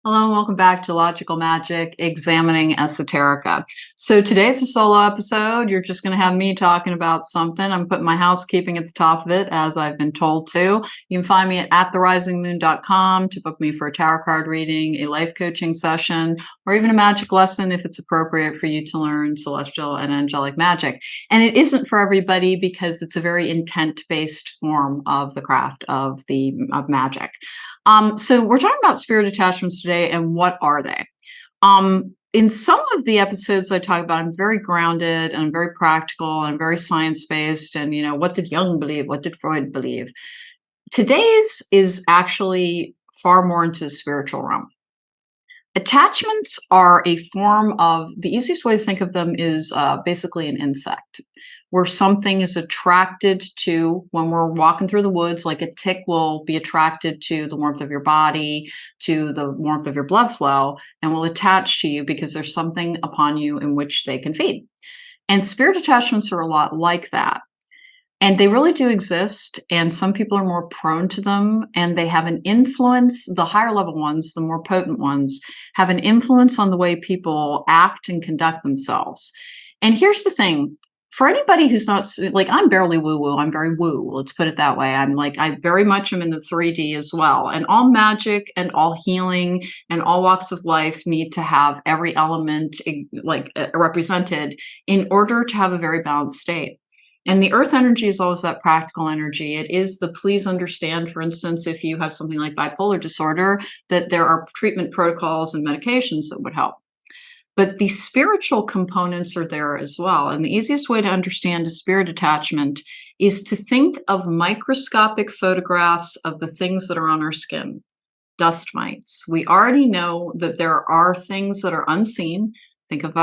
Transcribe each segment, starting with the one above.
Hello and welcome back to Logical Magic, examining Esoterica. So today's a solo episode. You're just going to have me talking about something. I'm putting my housekeeping at the top of it, as I've been told to. You can find me at therisingmoon.com to book me for a tarot card reading, a life coaching session, or even a magic lesson if it's appropriate for you to learn celestial and angelic magic. And it isn't for everybody because it's a very intent-based form of the craft of magic. So we're talking about spirit attachments today, and what are they? In some of the episodes I talk about, I'm very grounded and I'm very practical and very science-based. And, what did Jung believe? What did Freud believe? Today's is actually far more into the spiritual realm. Attachments are a form of, the easiest way to think of them is basically an insect, where something is attracted to, when we're walking through the woods, like a tick will be attracted to the warmth of your body, to the warmth of your blood flow, and will attach to you because there's something upon you in which they can feed. And spirit attachments are a lot like that. And they really do exist, and some people are more prone to them, and they have an influence. The higher level ones, the more potent ones, have an influence on the way people act and conduct themselves. And here's the thing. For anybody who's not, like, I'm barely woo-woo, I'm very woo, let's put it that way. I very much am in the 3D as well. And all magic and all healing and all walks of life need to have every element represented in order to have a very balanced state. And the earth energy is always that practical energy. It is the please understand, for instance, if you have something like bipolar disorder, that there are treatment protocols and medications that would help. But the spiritual components are there as well. And the easiest way to understand a spirit attachment is to think of microscopic photographs of the things that are on our skin. Dust mites. We already know that there are things that are unseen. Think of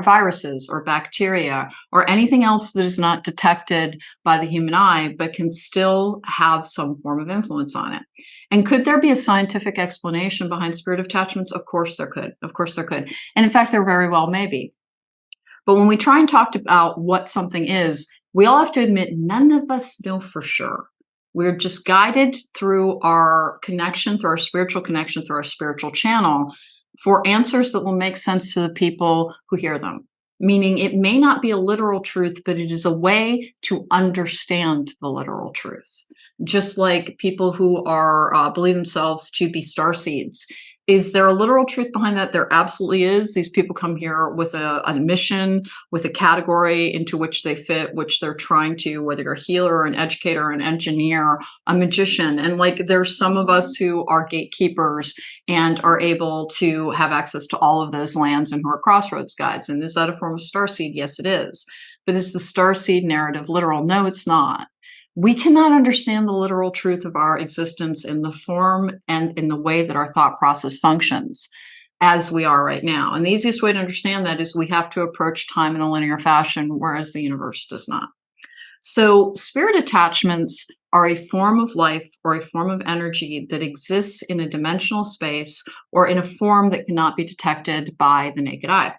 viruses or bacteria or anything else that is not detected by the human eye, but can still have some form of influence on it. And could there be a scientific explanation behind spirit attachments? Of course there could. Of course there could. And in fact, there very well may be. But when we try and talk about what something is, we all have to admit none of us know for sure. We're just guided through our connection, through our spiritual connection, through our spiritual channel, for answers that will make sense to the people who hear them. Meaning it may not be a literal truth, but it is a way to understand the literal truth. Just like people who are believe themselves to be starseeds. Is there a literal truth behind that? There absolutely is. These people come here with a mission, with a category into which they fit, which they're trying to, whether you're a healer or an educator or an engineer, a magician. And there's some of us who are gatekeepers and are able to have access to all of those lands and who are crossroads guides. And is that a form of starseed? Yes, it is. But is the starseed narrative literal? No, it's not. We cannot understand the literal truth of our existence in the form and in the way that our thought process functions as we are right now. And the easiest way to understand that is we have to approach time in a linear fashion, whereas the universe does not. So spirit attachments are a form of life or a form of energy that exists in a dimensional space or in a form that cannot be detected by the naked eye.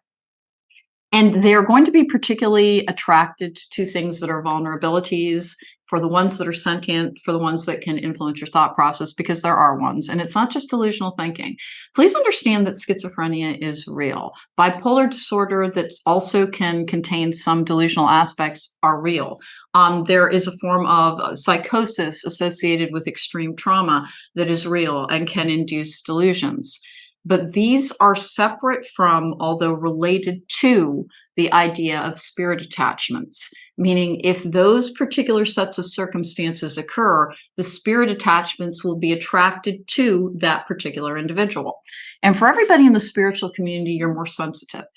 And they're going to be particularly attracted to things that are vulnerabilities, for the ones that are sentient, for the ones that can influence your thought process, because there are ones. And it's not just delusional thinking. Please understand that schizophrenia is real. Bipolar disorder that also can contain some delusional aspects are real. There is a form of psychosis associated with extreme trauma that is real and can induce delusions. But these are separate from, although related to, the idea of spirit attachments. Meaning if those particular sets of circumstances occur, the spirit attachments will be attracted to that particular individual. And for everybody in the spiritual community, you're more sensitive.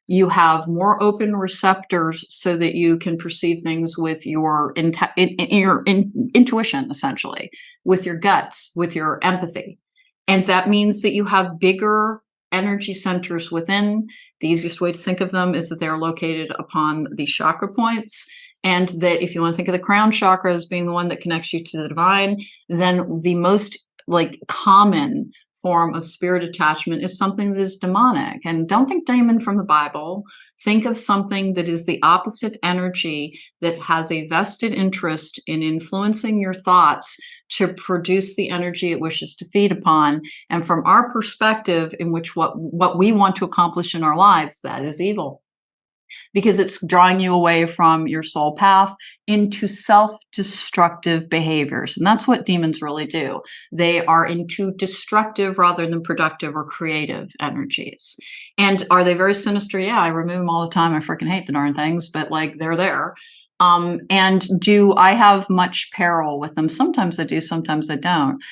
You have more open receptors so that you can perceive things with your intuition, essentially, with your guts, with your empathy. And that means that you have bigger energy centers within. The easiest way to think of them is that they're located upon the chakra points. And that if you want to think of the crown chakra as being the one that connects you to the divine, then the most common form of spirit attachment is something that is demonic. And don't think demon from the Bible. Think of something that is the opposite energy that has a vested interest in influencing your thoughts to produce the energy it wishes to feed upon. And from our perspective, in which what we want to accomplish in our lives, that is evil, because it's drawing you away from your soul path into self-destructive behaviors. And that's what demons really do. They are into destructive rather than productive or creative energies. And are they very sinister? Yeah, I remove them all the time. I freaking hate the darn things, but like they're there. And do I have much peril with them? Sometimes I do, sometimes I don't.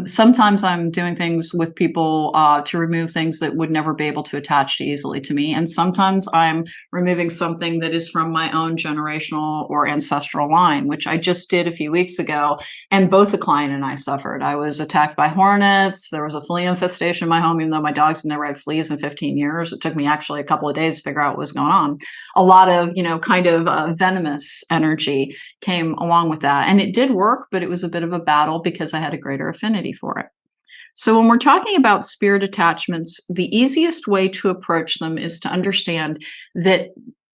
Sometimes I'm doing things with people to remove things that would never be able to attach easily to me. And sometimes I'm removing something that is from my own generational or ancestral line, which I just did a few weeks ago. And both the client and I suffered. I was attacked by hornets. There was a flea infestation in my home, even though my dogs had never had fleas in 15 years. It took me actually a couple of days to figure out what was going on. A lot of, kind of venomous energy came along with that. And it did work, but it was a bit of a battle because I had a greater affinity for it. So when we're talking about spirit attachments, the easiest way to approach them is to understand that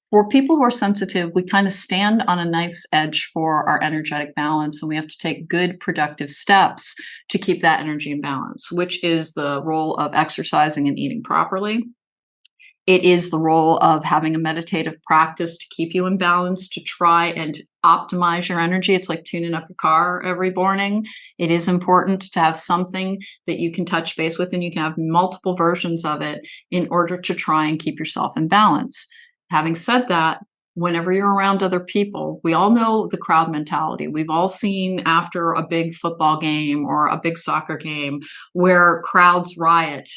for people who are sensitive, we kind of stand on a knife's edge for our energetic balance, and we have to take good, productive steps to keep that energy in balance, which is the role of exercising and eating properly. It is the role of having a meditative practice to keep you in balance, to try and optimize your energy. It's like tuning up your car every morning. It is important to have something that you can touch base with, and you can have multiple versions of it in order to try and keep yourself in balance. Having said that, whenever you're around other people, we all know the crowd mentality. We've all seen after a big football game or a big soccer game where crowds riot,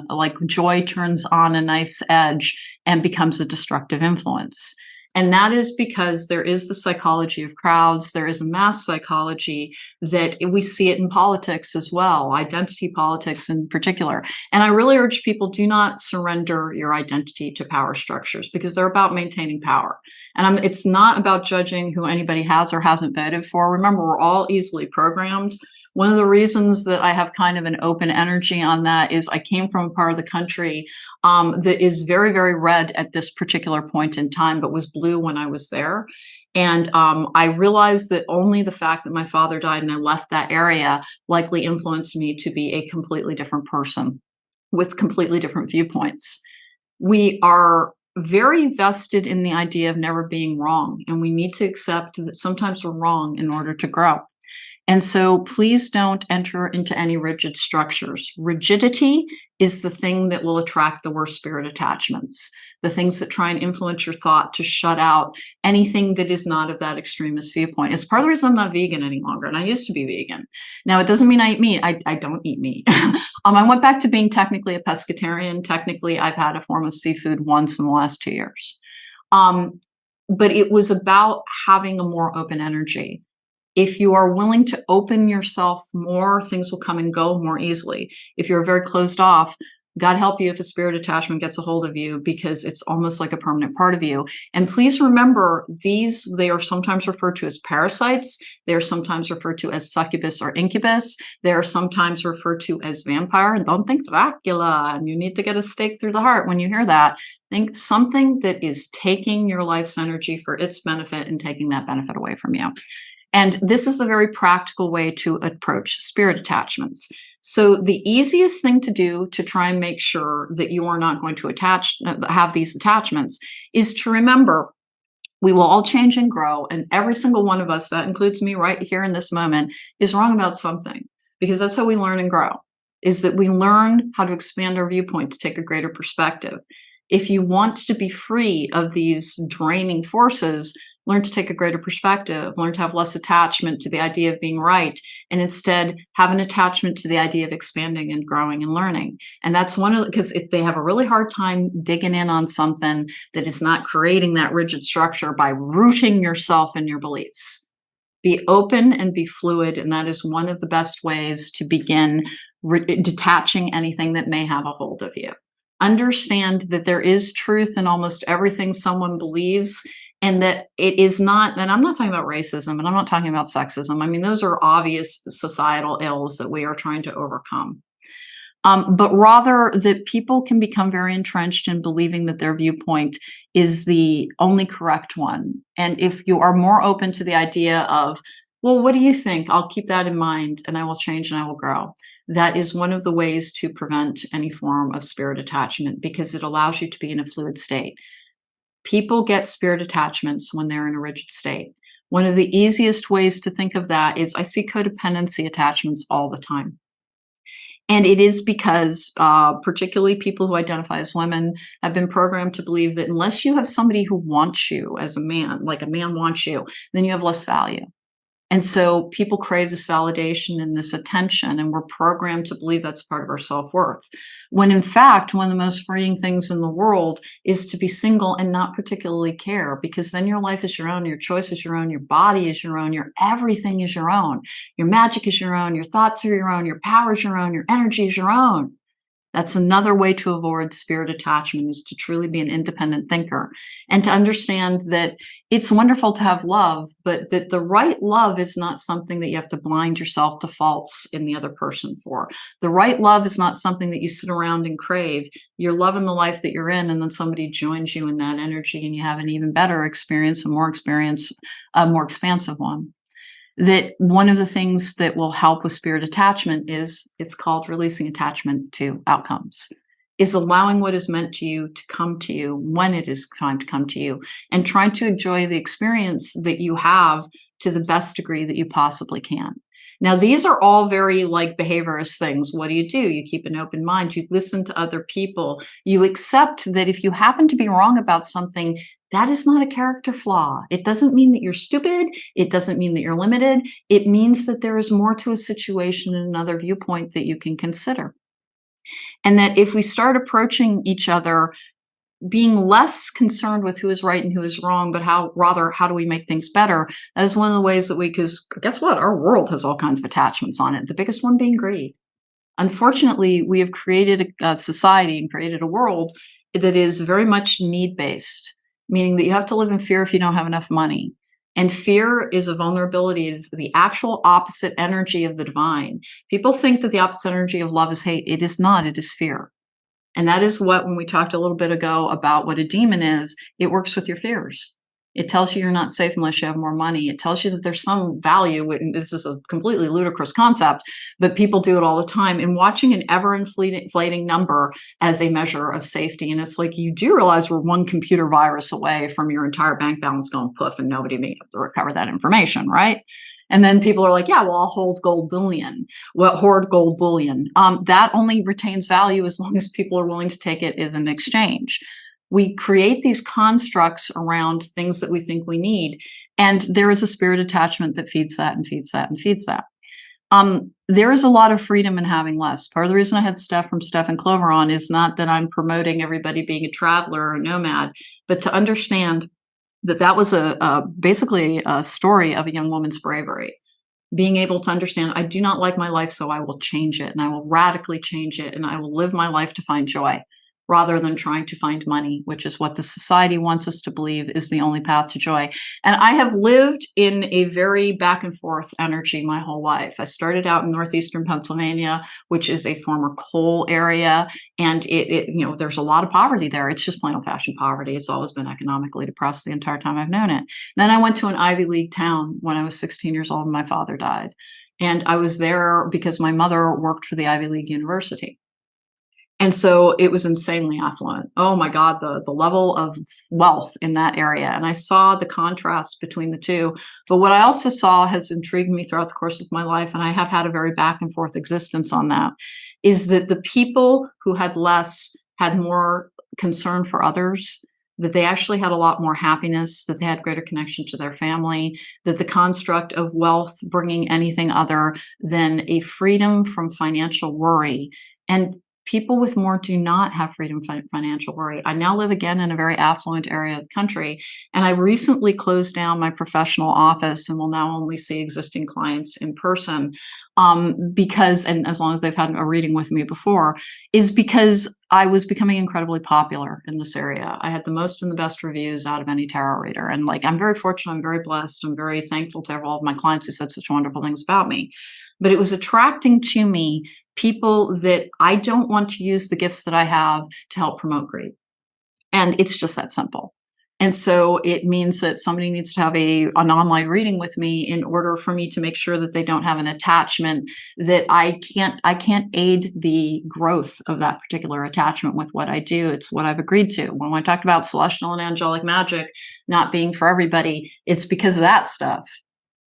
like joy turns on a knife's edge and becomes a destructive influence. And that is because there is the psychology of crowds. There is a mass psychology that we see it in politics as well, identity politics in particular. And I really urge people, do not surrender your identity to power structures, because they're about maintaining power. And it's not about judging who anybody has or hasn't voted for. Remember, we're all easily programmed. One of the reasons that I have kind of an open energy on that is I came from a part of the country that is very, very red at this particular point in time, but was blue when I was there. And I realized that only the fact that my father died and I left that area likely influenced me to be a completely different person with completely different viewpoints. We are very vested in the idea of never being wrong, and we need to accept that sometimes we're wrong in order to grow. And so please don't enter into any rigid structures. Rigidity is the thing that will attract the worst spirit attachments, the things that try and influence your thought to shut out anything that is not of that extremist viewpoint. It's part of the reason I'm not vegan any longer, and I used to be vegan. Now, it doesn't mean I eat meat. I don't eat meat. I went back to being technically a pescatarian. Technically, I've had a form of seafood once in the last 2 years. But it was about having a more open energy. If you are willing to open yourself more, things will come and go more easily. If you're very closed off, God help you if a spirit attachment gets a hold of you, because it's almost like a permanent part of you. And please remember, they are sometimes referred to as parasites. They are sometimes referred to as succubus or incubus. They are sometimes referred to as vampire. And don't think Dracula, and you need to get a stake through the heart when you hear that. Think something that is taking your life's energy for its benefit and taking that benefit away from you. And this is the very practical way to approach spirit attachments. So the easiest thing to do to try and make sure that you are not going to have these attachments is to remember, we will all change and grow. And every single one of us, that includes me right here in this moment, is wrong about something, because that's how we learn and grow, is that we learn how to expand our viewpoint to take a greater perspective. If you want to be free of these draining forces, learn to take a greater perspective, learn to have less attachment to the idea of being right, and instead have an attachment to the idea of expanding and growing and learning. And that's because if they have a really hard time digging in on something that is not creating that rigid structure by rooting yourself in your beliefs. Be open and be fluid, and that is one of the best ways to begin detaching anything that may have a hold of you. Understand that there is truth in almost everything someone believes, and that it is not, and I'm not talking about racism, and I'm not talking about sexism. I mean, those are obvious societal ills that we are trying to overcome. But rather that people can become very entrenched in believing that their viewpoint is the only correct one. And if you are more open to the idea of Well, what do you think? I'll keep that in mind and I will change and I will grow. That is one of the ways to prevent any form of spirit attachment because it allows you to be in a fluid state. People get spirit attachments when they're in a rigid state. One of the easiest ways to think of that is I see codependency attachments all the time. And it is because, particularly people who identify as women, have been programmed to believe that unless you have somebody who wants you as a man, like a man wants you, then you have less value. And so people crave this validation and this attention, and we're programmed to believe that's part of our self worth. When in fact, one of the most freeing things in the world is to be single and not particularly care, because then your life is your own, your choice is your own, your body is your own, your everything is your own. Your magic is your own, your thoughts are your own, your power is your own, your energy is your own. That's another way to avoid spirit attachment is to truly be an independent thinker and to understand that it's wonderful to have love, but that the right love is not something that you have to blind yourself to faults in the other person for. The right love is not something that you sit around and crave. You're loving the life that you're in, and then somebody joins you in that energy, and you have an even better experience, a more expansive one. That one of the things that will help with spirit attachment is it's called releasing attachment to outcomes, is allowing what is meant to you to come to you when it is time to come to you and trying to enjoy the experience that you have to the best degree that you possibly can. Now, these are all very like behaviorist things. What do? You keep an open mind. You listen to other people. You accept that if you happen to be wrong about something, that is not a character flaw. It doesn't mean that you're stupid. It doesn't mean that you're limited. It means that there is more to a situation and another viewpoint that you can consider. And that if we start approaching each other being less concerned with who is right and who is wrong, but how do we make things better? That is one of the ways that because guess what? Our world has all kinds of attachments on it. The biggest one being greed. Unfortunately, we have created a society and created a world that is very much need based, meaning that you have to live in fear if you don't have enough money. And fear is a vulnerability, is the actual opposite energy of the divine. People think that the opposite energy of love is hate. It is not, it is fear. And that is what, when we talked a little bit ago about what a demon is, it works with your fears. It tells you you're not safe unless you have more money. It tells you that there's some value. And this is a completely ludicrous concept, but people do it all the time. And watching an ever inflating number as a measure of safety. And it's like, you do realize we're one computer virus away from your entire bank balance going poof and nobody being able to recover that information, right? And then people are like, yeah, well, I'll hold gold bullion. Well, hoard gold bullion. That only retains value as long as people are willing to take it as an exchange. We create these constructs around things that we think we need. And there is a spirit attachment that feeds that and feeds that and feeds that. There is a lot of freedom in having less. Part of the reason I had Steph from Steph and Clover on is not that I'm promoting everybody being a traveler or a nomad, but to understand that was basically a story of a young woman's bravery. Being able to understand, I do not like my life, so I will change it and I will radically change it and I will live my life to find joy rather than trying to find money, which is what the society wants us to believe is the only path to joy. And I have lived in a very back and forth energy my whole life. I started out in northeastern Pennsylvania, which is a former coal area, and there's a lot of poverty there. It's just plain old fashioned poverty. It's always been economically depressed the entire time I've known it. Then I went to an Ivy League town when I was 16 years old and my father died. And I was there because my mother worked for the Ivy League University. And so it was insanely affluent. Oh my God, the level of wealth in that area. And I saw the contrast between the two. But what I also saw has intrigued me throughout the course of my life, and I have had a very back and forth existence on that, is that the people who had less had more concern for others, that they actually had a lot more happiness, that they had greater connection to their family, that the construct of wealth bringing anything other than a freedom from financial worry. And people with more do not have freedom from financial worry. I now live again in a very affluent area of the country, and I recently closed down my professional office and will now only see existing clients in person because, and as long as they've had a reading with me before, is because I was becoming incredibly popular in this area. I had the most and the best reviews out of any tarot reader. And I'm very fortunate, I'm very blessed, I'm very thankful to all of my clients who said such wonderful things about me. But it was attracting to me people that I don't want to use the gifts that I have to help promote greed. And it's just that simple. And so it means that somebody needs to have an online reading with me in order for me to make sure that they don't have an attachment, that I can't aid the growth of that particular attachment with what I do. It's what I've agreed to. When I talked about celestial and angelic magic not being for everybody, it's because of that stuff.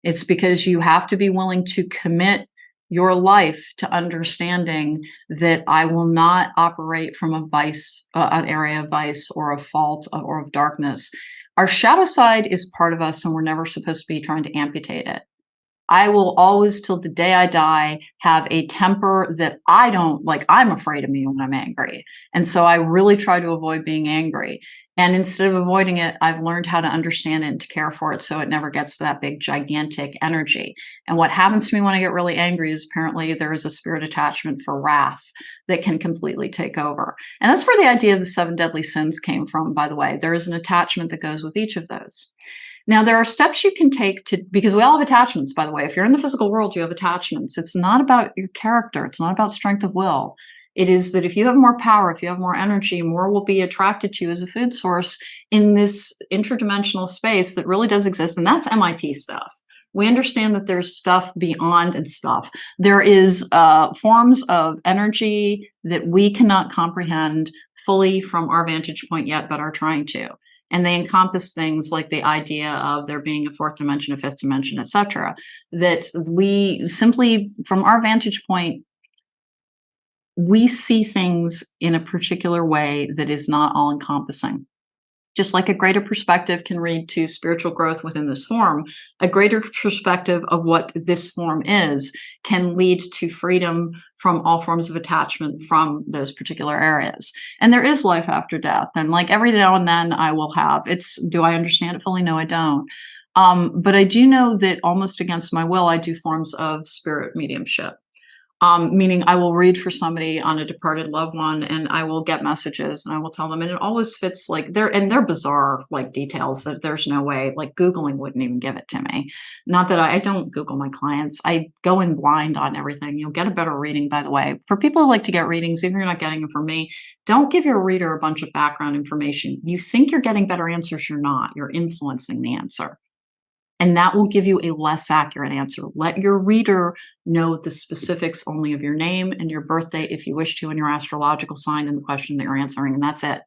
It's because you have to be willing to commit your life to understanding that I will not operate from a vice, an area of vice or a fault or of darkness. Our shadow side is part of us, and we're never supposed to be trying to amputate it. I will always, till the day I die, have a temper that I don't like. I'm afraid of me when I'm angry. And so I really try to avoid being angry. And instead of avoiding it, I've learned how to understand it and to care for it so it never gets to that big, gigantic energy. And what happens to me when I get really angry is apparently there is a spirit attachment for wrath that can completely take over. And that's where the idea of the 7 deadly sins came from, by the way. There is an attachment that goes with each of those. Now, there are steps you can take because we all have attachments, by the way. If you're in the physical world, you have attachments. It's not about your character. It's not about strength of will. It is that if you have more power, if you have more energy, more will be attracted to you as a food source in this interdimensional space that really does exist. And that's MIT stuff. We understand that there's stuff beyond and stuff. There is forms of energy that we cannot comprehend fully from our vantage point yet, but are trying to. And they encompass things like the idea of there being a 4th dimension, a 5th dimension, etc. That we simply, from our vantage point, we see things in a particular way that is not all encompassing. Just like a greater perspective can lead to spiritual growth within this form, a greater perspective of what this form is can lead to freedom from all forms of attachment from those particular areas. And there is life after death. And like every now and then I will have, do I understand it fully? No, I don't. But I do know that almost against my will, I do forms of spirit mediumship. Meaning I will read for somebody on a departed loved one, and I will get messages and I will tell them, and it always fits like they're bizarre like details that there's no way, like Googling wouldn't even give it to me. Not that I don't Google my clients. I go in blind on everything. You'll get a better reading, by the way. For people who like to get readings, even if you're not getting them from me, don't give your reader a bunch of background information. You think you're getting better answers, you're not. You're influencing the answer. And that will give you a less accurate answer. Let your reader know the specifics only of your name and your birth date, if you wish to, and your astrological sign and the question that you're answering, and that's it.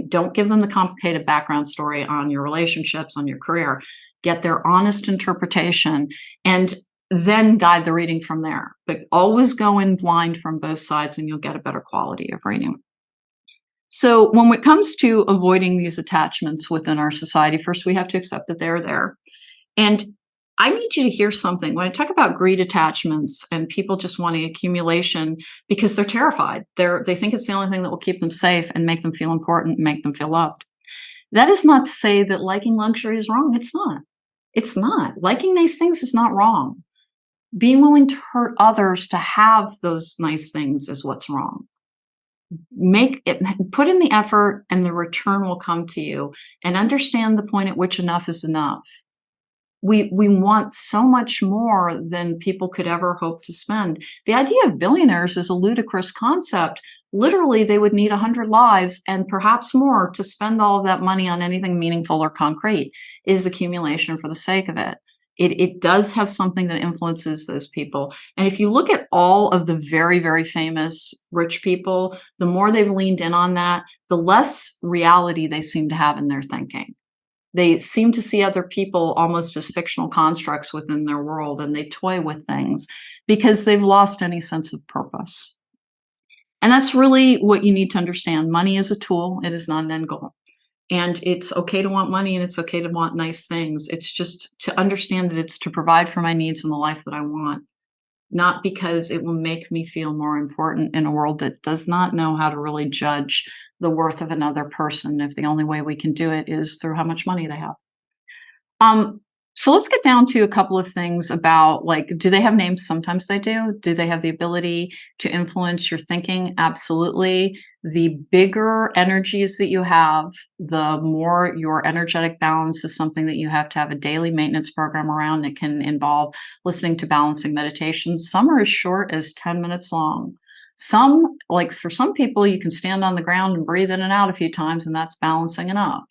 Don't give them the complicated background story on your relationships, on your career. Get their honest interpretation and then guide the reading from there. But always go in blind from both sides and you'll get a better quality of reading. So when it comes to avoiding these attachments within our society, first we have to accept that they're there. And I need you to hear something. When I talk about greed attachments and people just wanting accumulation because they're terrified, they think it's the only thing that will keep them safe and make them feel important and make them feel loved. That is not to say that liking luxury is wrong. It's not. It's not. Liking nice things is not wrong. Being willing to hurt others to have those nice things is what's wrong. Put in the effort and the return will come to you, and understand the point at which enough is enough. We want so much more than people could ever hope to spend. The idea of billionaires is a ludicrous concept. Literally, they would need 100 lives and perhaps more to spend all of that money on anything meaningful or concrete. It is accumulation for the sake of it. It does have something that influences those people. And if you look at all of the very, very famous rich people, the more they've leaned in on that, the less reality they seem to have in their thinking. They seem to see other people almost as fictional constructs within their world, and they toy with things because they've lost any sense of purpose. And that's really what you need to understand. Money is a tool. It is not an end goal. And it's okay to want money and it's okay to want nice things. It's just to understand that it's to provide for my needs in the life that I want, not because it will make me feel more important in a world that does not know how to really judge the worth of another person if the only way we can do it is through how much money they have. So let's get down to a couple of things about, like, do they have names? Sometimes they do. Do they have the ability to influence your thinking? Absolutely. The bigger energies that you have, the more your energetic balance is something that you have to have a daily maintenance program around. It can involve listening to balancing meditations. Some are as short as 10 minutes long. Some, like for some people, you can stand on the ground and breathe in and out a few times, and that's balancing enough.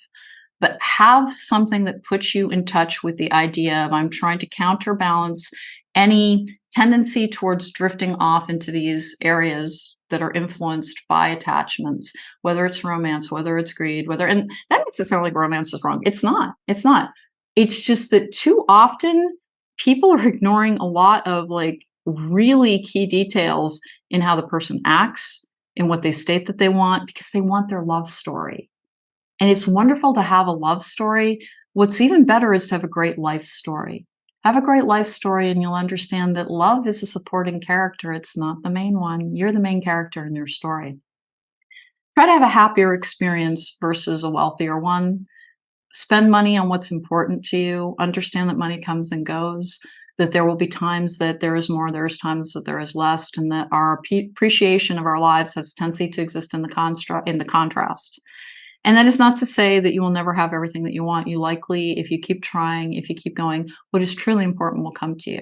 but have something that puts you in touch with the idea of I'm trying to counterbalance any tendency towards drifting off into these areas that are influenced by attachments, whether it's romance, whether it's greed, and that makes it sound like romance is wrong. It's not. It's not. It's just that too often people are ignoring a lot of like really key details in how the person acts, in what they state that they want, because they want their love story. And it's wonderful to have a love story. What's even better is to have a great life story. Have a great life story, and you'll understand that love is a supporting character. It's not the main one. You're the main character in your story. Try to have a happier experience versus a wealthier one. Spend money on what's important to you. Understand that money comes and goes, that there will be times that there is more, there's times that there is less, and that our appreciation of our lives has a tendency to exist in the contrast. And that is not to say that you will never have everything that you want. You likely, if you keep trying, if you keep going, what is truly important will come to you.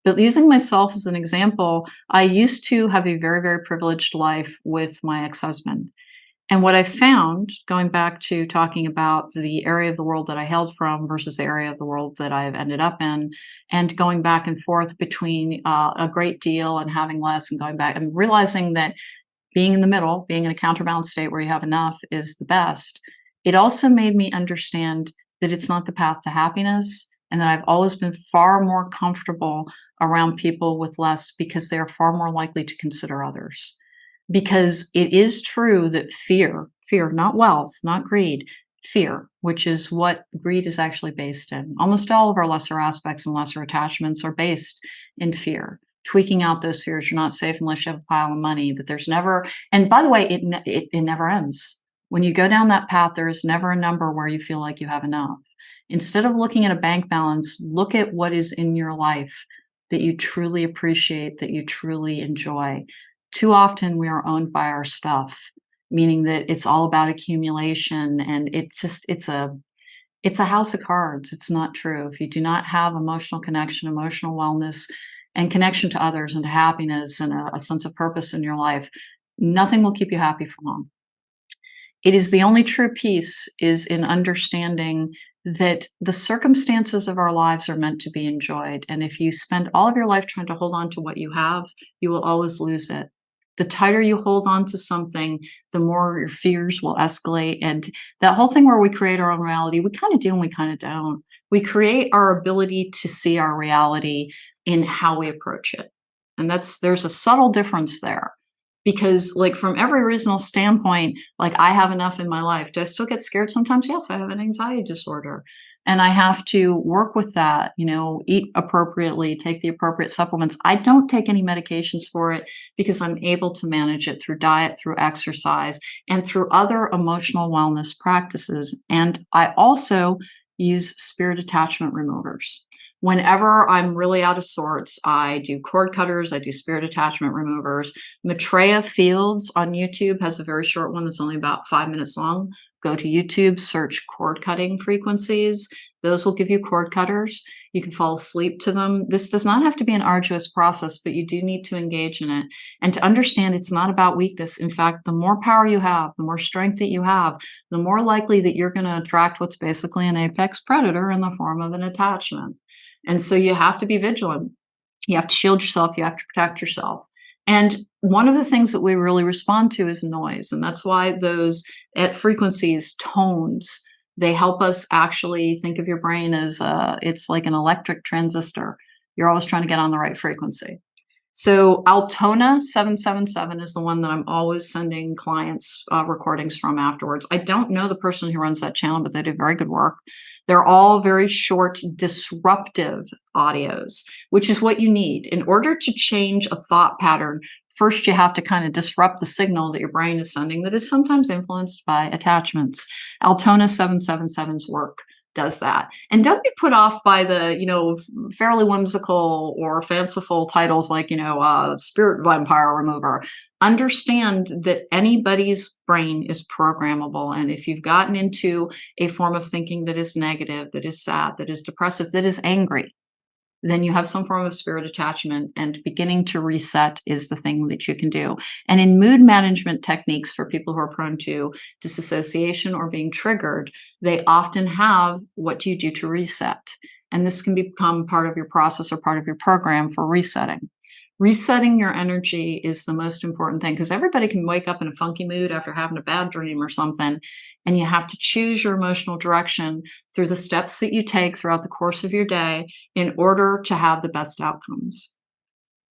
But using myself as an example, I used to have a very, very privileged life with my ex-husband. And what I found, going back to talking about the area of the world that I hailed from versus the area of the world that I've ended up in, and going back and forth between a great deal and having less, and going back and realizing that being in the middle, being in a counterbalanced state where you have enough is the best. It also made me understand that it's not the path to happiness, and that I've always been far more comfortable around people with less because they are far more likely to consider others. Because it is true that fear, not wealth, not greed, fear, which is what greed is actually based in. Almost all of our lesser aspects and lesser attachments are based in fear. Tweaking out those fears, you're not safe unless you have a pile of money, that there's never, and by the way, it never ends. When you go down that path, there is never a number where you feel like you have enough. Instead of looking at a bank balance, look at what is in your life that you truly appreciate, that you truly enjoy. Too often we are owned by our stuff, meaning that it's all about accumulation, and it's a house of cards. It's not true. If you do not have emotional connection, emotional wellness, and connection to others and to happiness and a sense of purpose in your life, nothing will keep you happy for long. It is the only true peace is in understanding that the circumstances of our lives are meant to be enjoyed. And if you spend all of your life trying to hold on to what you have, you will always lose it. The tighter you hold on to something, the more your fears will escalate. And that whole thing where we create our own reality, we kind of do and we kind of don't. We create our ability to see our reality in how we approach it. And there's a subtle difference there. Because like from every reasonable standpoint, like I have enough in my life. Do I still get scared sometimes? Yes, I have an anxiety disorder. And I have to work with that, eat appropriately, take the appropriate supplements. I don't take any medications for it because I'm able to manage it through diet, through exercise, and through other emotional wellness practices. And I also use spirit attachment removers. Whenever I'm really out of sorts, I do cord cutters, I do spirit attachment removers. Maitreya Fields on YouTube has a very short one that's only about 5 minutes long. Go to YouTube, search cord cutting frequencies. Those will give you cord cutters. You can fall asleep to them. This does not have to be an arduous process, but you do need to engage in it. And to understand it's not about weakness. In fact, the more power you have, the more strength that you have, the more likely that you're going to attract what's basically an apex predator in the form of an attachment. And so you have to be vigilant. You have to shield yourself. You have to protect yourself. And one of the things that we really respond to is noise. And that's why those at frequencies, tones, they help us actually think of your brain as it's like an electric transistor. You're always trying to get on the right frequency. So Altona 777 is the one that I'm always sending clients recordings from afterwards. I don't know the person who runs that channel, but they do very good work. They're all very short, disruptive audios, which is what you need. In order to change a thought pattern, first you have to kind of disrupt the signal that your brain is sending that is sometimes influenced by attachments. Altona 777's work does that. And don't be put off by the, fairly whimsical or fanciful titles like, Spirit Vampire Remover. Understand that anybody's brain is programmable. And if you've gotten into a form of thinking that is negative, that is sad, that is depressive, that is angry, then you have some form of spirit attachment, and beginning to reset is the thing that you can do. And in mood management techniques for people who are prone to disassociation or being triggered, they often have what do you do to reset? And this can become part of your process or part of your program for resetting. Resetting your energy is the most important thing because everybody can wake up in a funky mood after having a bad dream or something. And you have to choose your emotional direction through the steps that you take throughout the course of your day in order to have the best outcomes.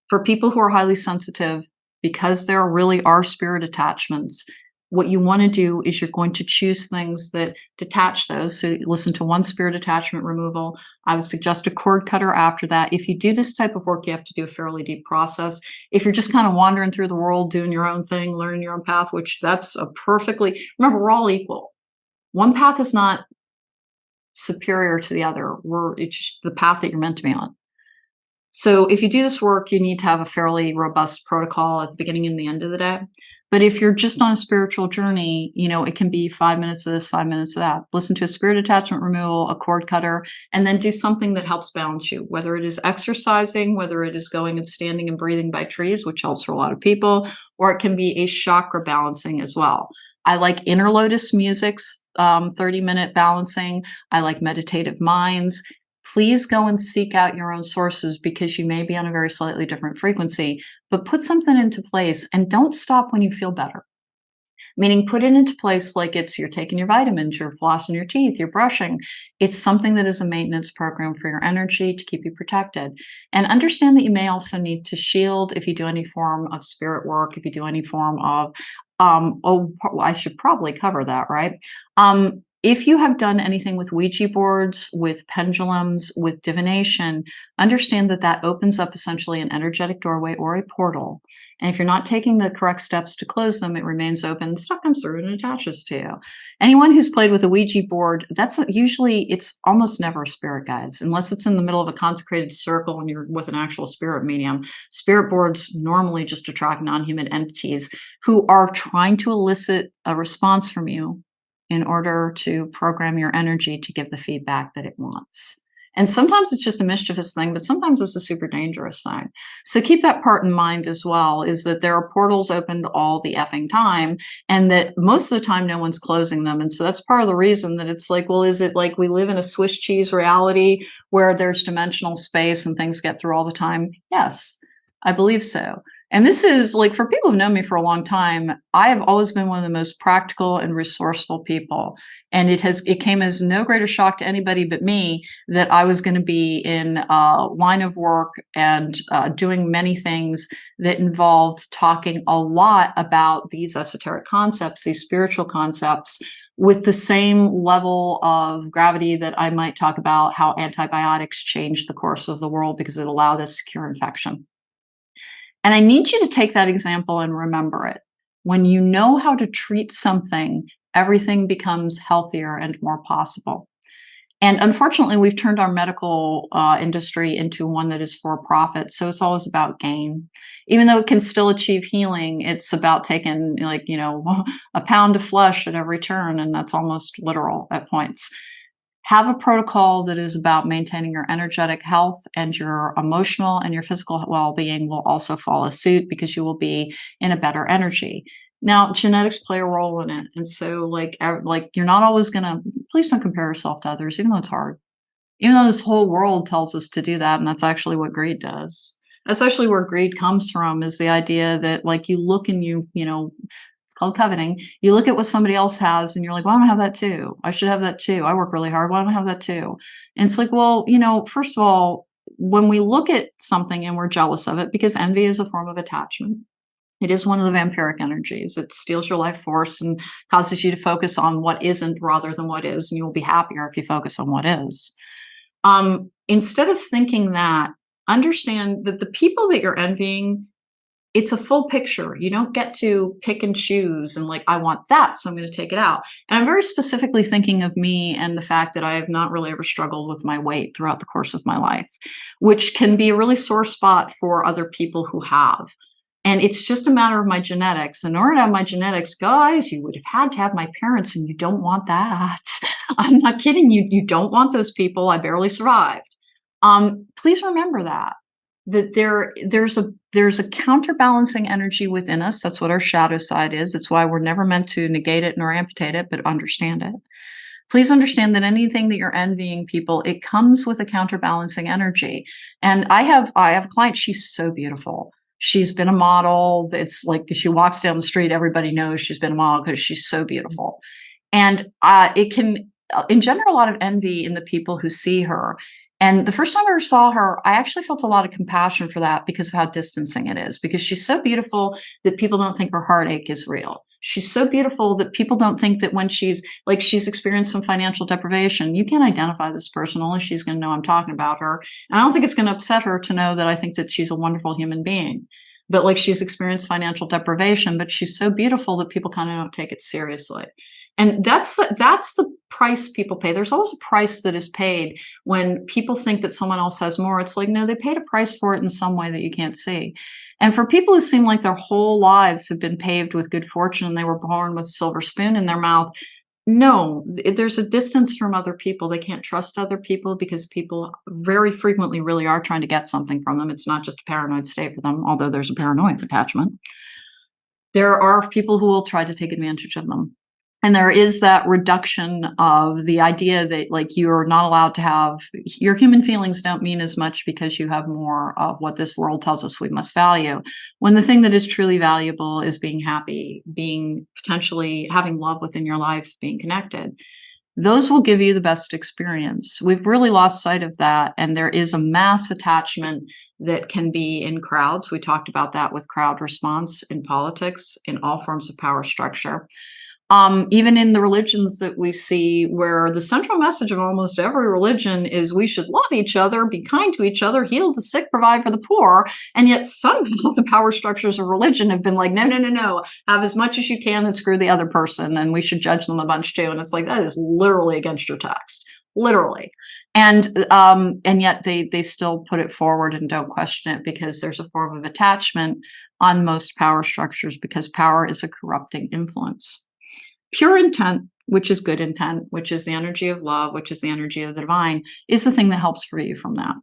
For people who are highly sensitive, because there really are spirit attachments, what you want to do is you're going to choose things that detach those. So listen to one spirit attachment removal. I would suggest a cord cutter after that. If you do this type of work, you have to do a fairly deep process. If you're just kind of wandering through the world, doing your own thing, learning your own path, which that's a perfectly, remember, we're all equal. One path is not superior to the other. It's just the path that you're meant to be on. So if you do this work, you need to have a fairly robust protocol at the beginning and the end of the day. But if you're just on a spiritual journey, it can be 5 minutes of this, 5 minutes of that. Listen to a spirit attachment removal, a cord cutter, and then do something that helps balance you, whether it is exercising, whether it is going and standing and breathing by trees, which helps for a lot of people, or it can be a chakra balancing as well. I like inner lotus music's 30-minute balancing. I like meditative minds. Please go and seek out your own sources because you may be on a very slightly different frequency, but put something into place and don't stop when you feel better. Meaning put it into place like you're taking your vitamins, you're flossing your teeth, you're brushing. It's something that is a maintenance program for your energy to keep you protected. And understand that you may also need to shield if you do any form of spirit work, if you do any form of, I should probably cover that, right? If you have done anything with Ouija boards, with pendulums, with divination, understand that that opens up essentially an energetic doorway or a portal. And if you're not taking the correct steps to close them, it remains open. Stuff comes through and attaches to you. Anyone who's played with a Ouija board, it's almost never a spirit, guides, unless it's in the middle of a consecrated circle and you're with an actual spirit medium. Spirit boards normally just attract non-human entities who are trying to elicit a response from you in order to program your energy to give the feedback that it wants. And sometimes it's just a mischievous thing, but sometimes it's a super dangerous thing. So keep that part in mind as well, is that there are portals opened all the effing time, and that most of the time no one's closing them. And so that's part of the reason that it's like, well, is it like we live in a Swiss cheese reality where there's dimensional space and things get through all the time? Yes, I believe so. And this is like, for people who've known me for a long time, I have always been one of the most practical and resourceful people. And it came as no greater shock to anybody but me that I was going to be in a line of work and doing many things that involved talking a lot about these esoteric concepts, these spiritual concepts, with the same level of gravity that I might talk about how antibiotics changed the course of the world because it allowed us to cure infection. And I need you to take that example and remember it. When you know how to treat something, everything becomes healthier and more possible. And unfortunately, we've turned our medical industry into one that is for profit. So it's always about gain. Even though it can still achieve healing, it's about taking a pound of flesh at every turn. And that's almost literal at points. Have a protocol that is about maintaining your energetic health, and your emotional and your physical well-being will also follow suit because you will be in a better energy. Now, genetics play a role in it. And so you're not always please don't compare yourself to others, even though it's hard. Even though this whole world tells us to do that, and that's actually what greed does. That's actually where greed comes from, is the idea that you look and it's called coveting. You look at what somebody else has and you're like, well, I don't have that too. I should have that too. I work really hard. Why don't I have that too? And it's like, well, first of all, when we look at something and we're jealous of it, because envy is a form of attachment. It is one of the vampiric energies. It steals your life force and causes you to focus on what isn't rather than what is. And you will be happier if you focus on what is. Instead of thinking that, understand that the people that you're envying, it's a full picture. You don't get to pick and choose and I want that, so I'm going to take it out. And I'm very specifically thinking of me and the fact that I have not really ever struggled with my weight throughout the course of my life, which can be a really sore spot for other people who have. And it's just a matter of my genetics. In order to have my genetics, guys, you would have had to have my parents, and you don't want that. I'm not kidding you. You don't want those people. I barely survived. Please remember that there's a counterbalancing energy within us. That's what our shadow side is. It's why we're never meant to negate it nor amputate it, but understand it. Please understand that anything that you're envying people, it comes with a counterbalancing energy. And I have a client, she's so beautiful. She's been a model. It's like she walks down the street, everybody knows she's been a model because she's so beautiful. And it can engender a lot of envy in the people who see her. And the first time I ever saw her, I actually felt a lot of compassion for that because of how distancing it is, because she's so beautiful that people don't think her heartache is real. She's so beautiful that people don't think that when she's experienced some financial deprivation, you can't identify this person, only she's going to know I'm talking about her. And I don't think it's going to upset her to know that I think that she's a wonderful human being. But she's experienced financial deprivation, but she's so beautiful that people kind of don't take it seriously. And that's the price people pay. There's always a price that is paid when people think that someone else has more. It's like, no, they paid a price for it in some way that you can't see. And for people who seem like their whole lives have been paved with good fortune and they were born with a silver spoon in their mouth, no, there's a distance from other people. They can't trust other people because people very frequently really are trying to get something from them. It's not just a paranoid state for them, although there's a paranoid attachment. There are people who will try to take advantage of them. And there is that reduction of the idea that you're not allowed to have your human feelings don't mean as much because you have more of what this world tells us we must value. When the thing that is truly valuable is being happy, being potentially having love within your life, being connected. Those will give you the best experience. We've really lost sight of that. And there is a mass attachment that can be in crowds. We talked about that with crowd response in politics, in all forms of power structure. Even in the religions that we see, where the central message of almost every religion is we should love each other, be kind to each other, heal the sick, provide for the poor. And yet somehow the power structures of religion have been like, no, no, no, no, have as much as you can and screw the other person. And we should judge them a bunch too. And it's like, that is literally against your text, literally. And yet they still put it forward and don't question it because there's a form of attachment on most power structures because power is a corrupting influence. Pure intent, which is good intent, which is the energy of love, which is the energy of the divine, is the thing that helps free you from that.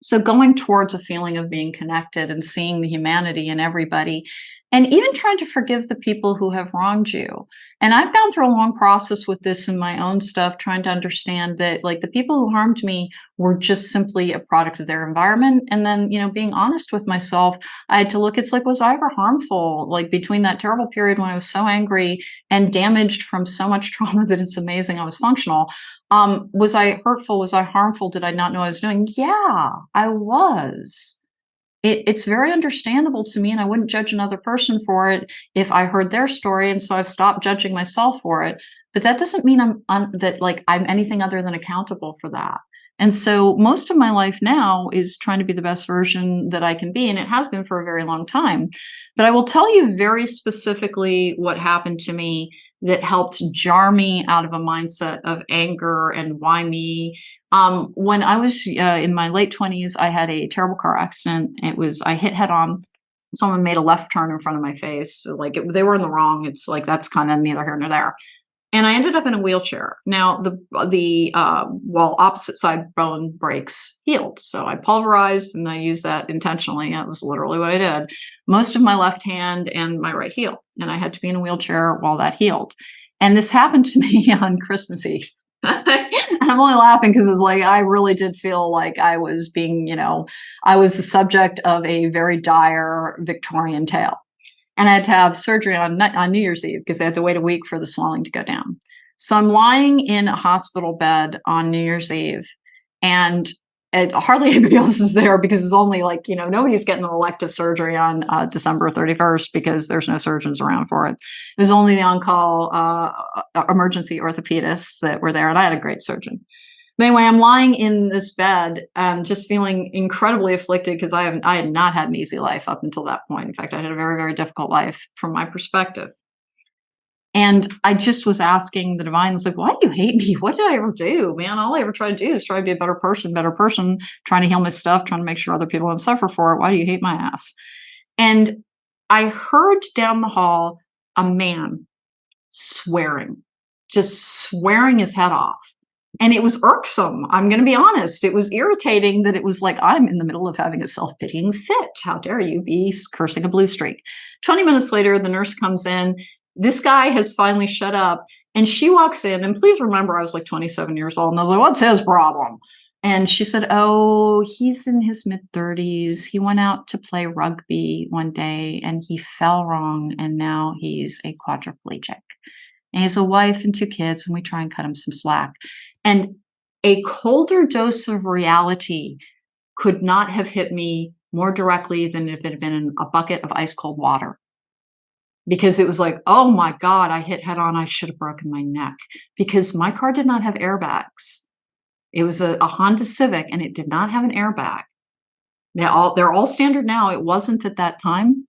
So going towards a feeling of being connected and seeing the humanity in everybody, and even trying to forgive the people who have wronged you. And I've gone through a long process with this in my own stuff, trying to understand that the people who harmed me were just simply a product of their environment. And then, being honest with myself, I had to look, it's like, was I ever harmful? Between that terrible period when I was so angry and damaged from so much trauma that it's amazing I was functional. Was I hurtful? Was I harmful? Did I not know what I was doing? Yeah, I was. It's very understandable to me, and I wouldn't judge another person for it if I heard their story, and so I've stopped judging myself for it. But that doesn't mean I'm anything other than accountable for that. And so most of my life now is trying to be the best version that I can be, and it has been for a very long time. But I will tell you very specifically what happened to me that helped jar me out of a mindset of anger and why me. When I was in my late 20s, I had a terrible car accident. I hit head on. Someone made a left turn in front of my face. They were in the wrong. It's like, that's kind of neither here nor there. And I ended up in a wheelchair. Now, the opposite side bone breaks healed. So I pulverized, and I used that intentionally. That was literally what I did. Most of my left hand and my right heel. And I had to be in a wheelchair while that healed. And this happened to me on Christmas Eve. I'm only laughing because it's like, I really did feel like I was I was the subject of a very dire Victorian tale. And I had to have surgery on New Year's Eve because I had to wait a week for the swelling to go down. So I'm lying in a hospital bed on New Year's Eve, and hardly anybody else is there because it's only nobody's getting an elective surgery on December 31st because there's no surgeons around for it. It was only the on-call emergency orthopedists that were there, and I had a great surgeon. But anyway, I'm lying in this bed, just feeling incredibly afflicted because I had not had an easy life up until that point. In fact, I had a very, very difficult life from my perspective. And I just was asking the divine, like, why do you hate me? What did I ever do? Man, all I ever try to do is try to be a better person, trying to heal my stuff, trying to make sure other people don't suffer for it. Why do you hate my ass? And I heard down the hall a man swearing, just swearing his head off. And it was irksome. I'm going to be honest. It was irritating that it was like, I'm in the middle of having a self-pitying fit. How dare you be cursing a blue streak? 20 minutes later, the nurse comes in. This guy has finally shut up. And she walks in. And please remember, I was like 27 years old. And I was like, what's his problem? And she said, oh, he's in his mid-30s. He went out to play rugby one day and he fell wrong. And now he's a quadriplegic. And he has a wife and 2 kids. And we try and cut him some slack. And a colder dose of reality could not have hit me more directly than if it had been in a bucket of ice cold water. Because it was like, oh my God, I hit head on. I should have broken my neck because my car did not have airbags. It was a Honda Civic and it did not have an airbag. They're all standard now. It wasn't at that time.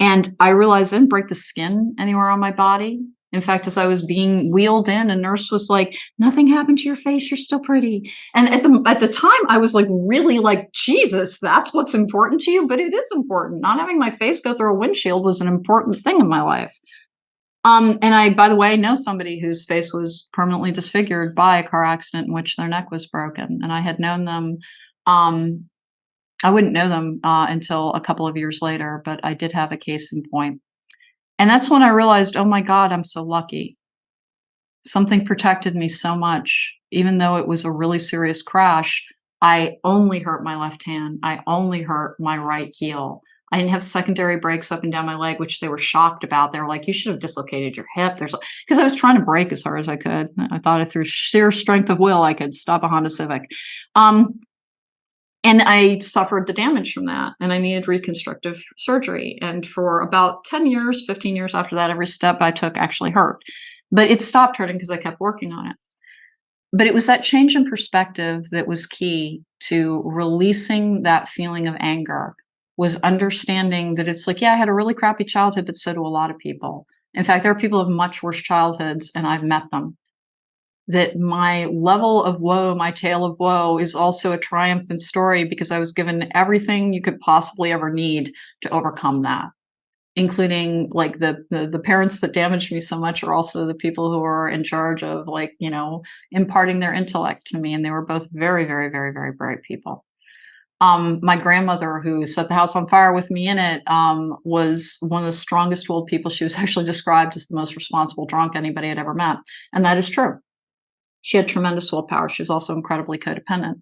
And I realized I didn't break the skin anywhere on my body. In fact, as I was being wheeled in, a nurse was like, nothing happened to your face. You're still pretty. And at the time, I was like, really like, Jesus, that's what's important to you. But it is important. Not having my face go through a windshield was an important thing in my life. And I, by the way, know somebody whose face was permanently disfigured by a car accident in which their neck was broken. And I had known them. I wouldn't know them until a couple of years later, but I did have a case in point. And that's when I realized, oh my God, I'm so lucky. Something protected me so much, even though it was a really serious crash. I only hurt my left hand. I only hurt my right heel. I didn't have secondary breaks up and down my leg, which they were shocked about. They were like, you should have dislocated your hip. Because I was trying to brake as hard as I could. I thought through sheer strength of will, I could stop a Honda Civic. And I suffered the damage from that, and I needed reconstructive surgery. And for about 10 years, 15 years after that, every step I took actually hurt. But it stopped hurting because I kept working on it. But it was that change in perspective that was key to releasing that feeling of anger, was understanding that it's like, yeah, I had a really crappy childhood, but so do a lot of people. In fact, there are people who have much worse childhoods, and I've met them. That my level of woe, my tale of woe, is also a triumphant story because I was given everything you could possibly ever need to overcome that, including like the parents that damaged me so much are also the people who are in charge of like, imparting their intellect to me. And they were both very, very, very, very bright people. My grandmother, who set the house on fire with me in it, was one of the strongest willed people. She was actually described as the most responsible drunk anybody had ever met. And that is true. She had tremendous willpower. She was also incredibly codependent.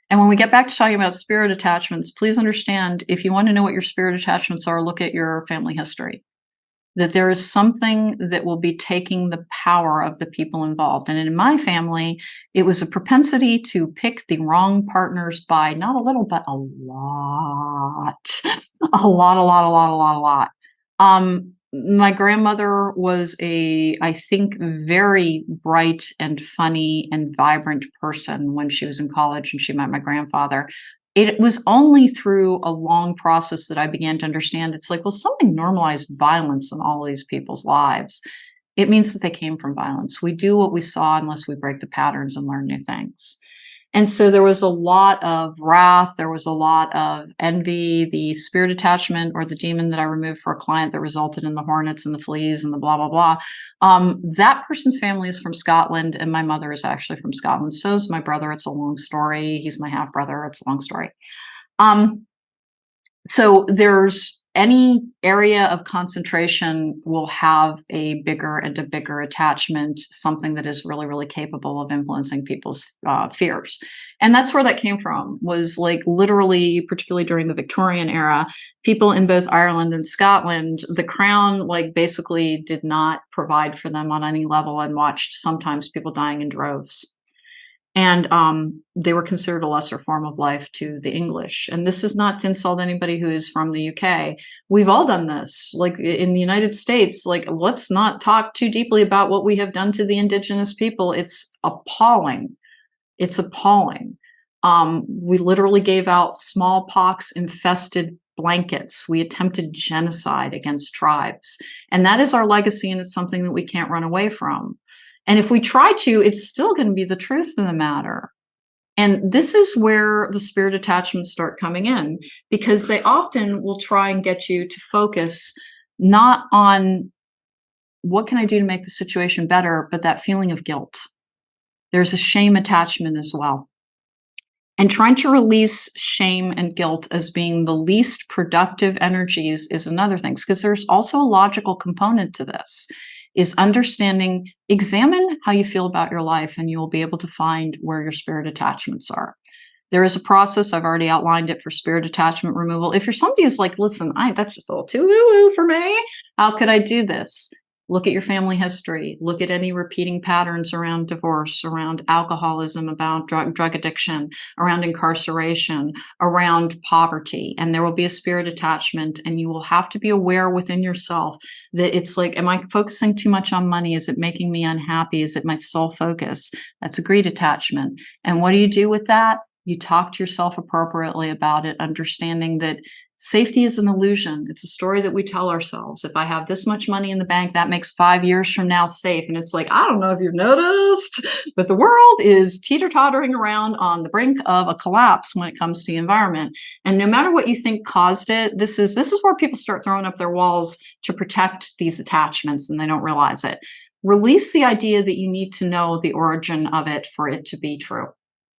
And when we get back to talking about spirit attachments, please understand, if you want to know what your spirit attachments are, look at your family history. That there is something that will be taking the power of the people involved. And in my family, it was a propensity to pick the wrong partners by not a little, but a lot. A lot. My grandmother was I think, very bright and funny and vibrant person when she was in college and she met my grandfather. It was only through a long process that I began to understand it's like, well, something normalized violence in all of these people's lives. It means that they came from violence. We do what we saw unless we break the patterns and learn new things. And so there was a lot of wrath. There was a lot of envy. The spirit attachment or the demon that I removed for a client that resulted in the hornets and the fleas and the blah, blah, blah. That person's family is from Scotland, and my mother is actually from Scotland. So is my brother. It's a long story. He's my half brother. It's a long story. So there's any area of concentration will have a bigger and a bigger attachment, something that is really, really capable of influencing people's fears. And that's where that came from, was like literally, particularly during the Victorian era, people in both Ireland and Scotland, the crown like basically did not provide for them on any level and watched sometimes people dying in droves. And they were considered a lesser form of life to the English. And this is not to insult anybody who is from the UK. We've all done this. Like in the United States, like let's not talk too deeply about what we have done to the indigenous people. It's appalling. It's appalling. We literally gave out smallpox infested blankets. We attempted genocide against tribes. And that is our legacy, and it's something that we can't run away from. And if we try to, it's still going to be the truth of the matter. And this is where the spirit attachments start coming in, because they often will try and get you to focus not on what can I do to make the situation better, but that feeling of guilt. There's a shame attachment as well. And trying to release shame and guilt as being the least productive energies is another thing, because there's also a logical component to this, is understanding, examine how you feel about your life, and you will be able to find where your spirit attachments are. There is a process. I've already outlined it for spirit attachment removal. If you're somebody who's like, listen, that's just a little too woo-woo for me. How could I do this? Look at your family history. Look at any repeating patterns around divorce, around alcoholism, about drug addiction, around incarceration, around poverty. And there will be a spirit attachment, and you will have to be aware within yourself that it's like, am I focusing too much on money? Is it making me unhappy? Is it my sole focus? That's a greed attachment. And what do you do with that? You talk to yourself appropriately about it, understanding that safety is an illusion. It's a story that we tell ourselves. If I have this much money in the bank, that makes 5 years from now safe. And it's like, I don't know if you've noticed, but the world is teeter-tottering around on the brink of a collapse when it comes to the environment. And no matter what you think caused it, this is where people start throwing up their walls to protect these attachments, and they don't realize it. Release the idea that you need to know the origin of it for it to be true.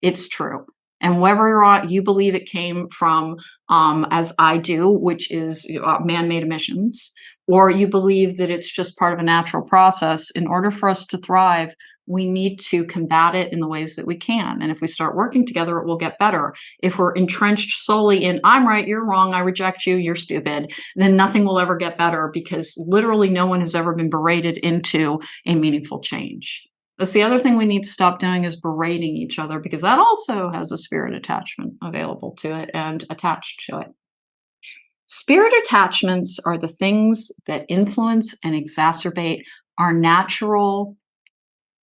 It's true. And whether you believe it came from, as I do, which is man-made emissions, or you believe that it's just part of a natural process, in order for us to thrive, we need to combat it in the ways that we can. And if we start working together, it will get better. If we're entrenched solely in, I'm right, you're wrong, I reject you, you're stupid, then nothing will ever get better, because literally no one has ever been berated into a meaningful change. That's the other thing we need to stop doing, is berating each other, because that also has a spirit attachment available to it and attached to it. Spirit attachments are the things that influence and exacerbate our natural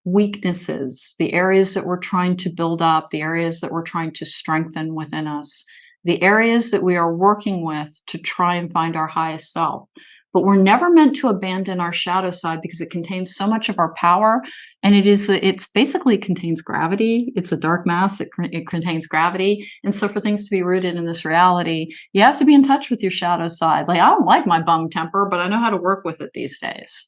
weaknesses, the areas that we're trying to build up, the areas that we're trying to strengthen within us, the areas that we are working with to try and find our highest self. But we're never meant to abandon our shadow side, because it contains so much of our power. And it's basically contains gravity. It's a dark mass. It contains gravity. And so for things to be rooted in this reality, you have to be in touch with your shadow side. Like, I don't like my bum temper, but I know how to work with it these days.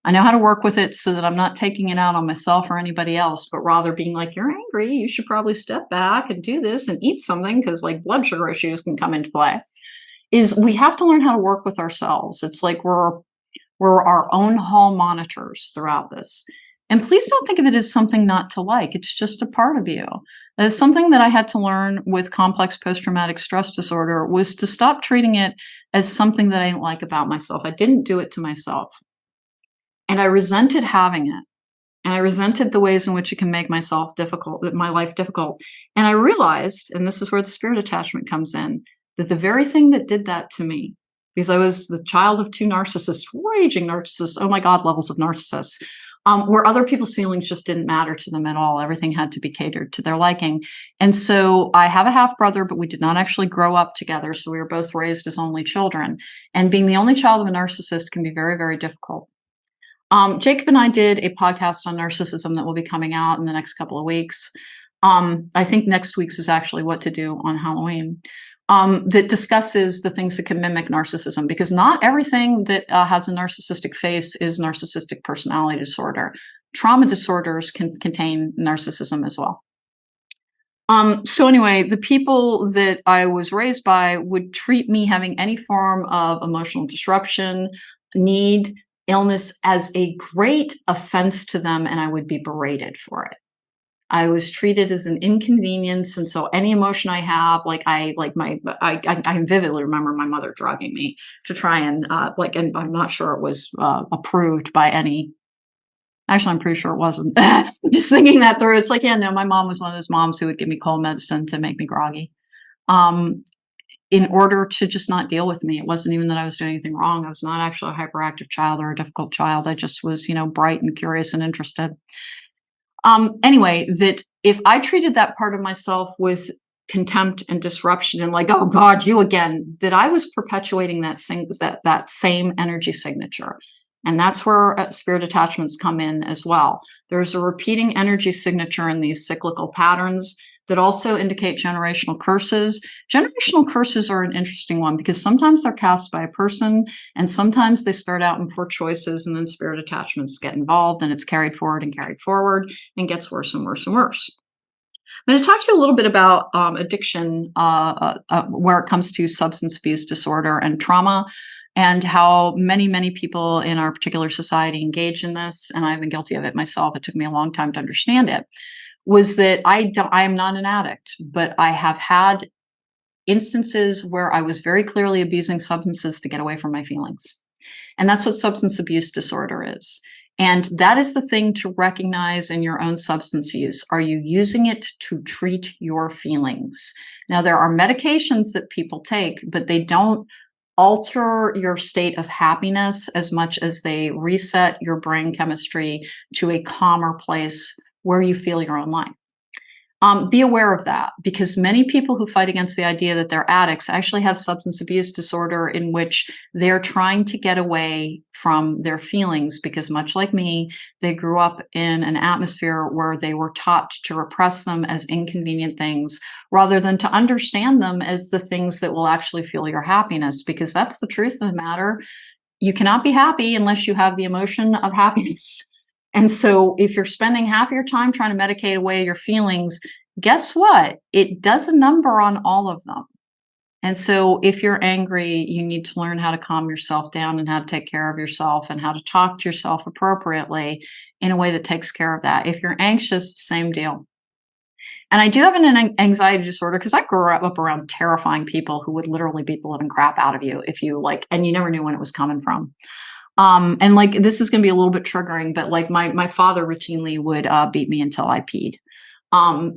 I know how to work with it so that I'm not taking it out on myself or anybody else, but rather being like, you're angry, you should probably step back and do this and eat something, because like blood sugar issues can come into play. Is we have to learn how to work with ourselves. It's like we're our own hall monitors throughout this. And please don't think of it as something not to like. It's just a part of you. It's something that I had to learn with complex post-traumatic stress disorder, was to stop treating it as something that I didn't like about myself. I didn't do it to myself. And I resented having it. And I resented the ways in which it can make my life difficult. And I realized, and this is where the spirit attachment comes in, that the very thing that did that to me, because I was the child of two narcissists, raging narcissists, oh my God, levels of narcissists, where other people's feelings just didn't matter to them at all. Everything had to be catered to their liking. And so I have a half brother, but we did not actually grow up together. So we were both raised as only children. And being the only child of a narcissist can be very, very difficult. Jacob and I did a podcast on narcissism that will be coming out in the next couple of weeks. I think next week's is actually what to do on Halloween. That discusses the things that can mimic narcissism, because not everything that has a narcissistic face is narcissistic personality disorder. Trauma disorders can contain narcissism as well. So anyway, the people that I was raised by would treat me having any form of emotional disruption, need, illness as a great offense to them, and I would be berated for it. I was treated as an inconvenience, and so any emotion I have, I vividly remember my mother drugging me to try and and I'm not sure it was approved by any. Actually, I'm pretty sure it wasn't. Just thinking that through, it's like, yeah, no, my mom was one of those moms who would give me cold medicine to make me groggy, in order to just not deal with me. It wasn't even that I was doing anything wrong. I was not actually a hyperactive child or a difficult child. I just was, bright and curious and interested. Anyway, that if I treated that part of myself with contempt and disruption and like, oh God, you again, that I was perpetuating that same energy signature. And that's where spirit attachments come in as well. There's a repeating energy signature in these cyclical patterns that also indicate generational curses. Generational curses are an interesting one because sometimes they're cast by a person and sometimes they start out in poor choices and then spirit attachments get involved and it's carried forward and gets worse and worse and worse. I'm going to talk to you a little bit about addiction where it comes to substance abuse disorder and trauma and how many people in our particular society engage in this. And I've been guilty of it myself. It took me a long time to understand it. Was that I am not an addict, but I have had instances where I was very clearly abusing substances to get away from my feelings. And that's what substance abuse disorder is. And that is the thing to recognize in your own substance use. Are you using it to treat your feelings? Now, there are medications that people take, but they don't alter your state of happiness as much as they reset your brain chemistry to a calmer place where you feel your own life. Be aware of that because many people who fight against the idea that they're addicts actually have substance abuse disorder in which they're trying to get away from their feelings because much like me, they grew up in an atmosphere where they were taught to repress them as inconvenient things rather than to understand them as the things that will actually fuel your happiness because that's the truth of the matter. You cannot be happy unless you have the emotion of happiness. And so if you're spending half your time trying to medicate away your feelings, guess what? It does a number on all of them. And so if you're angry, you need to learn how to calm yourself down and how to take care of yourself and how to talk to yourself appropriately in a way that takes care of that. If you're anxious, same deal. And I do have an anxiety disorder because I grew up around terrifying people who would literally beat the living crap out of you if you and you never knew when it was coming from. And this is going to be a little bit triggering, but my father routinely would beat me until I peed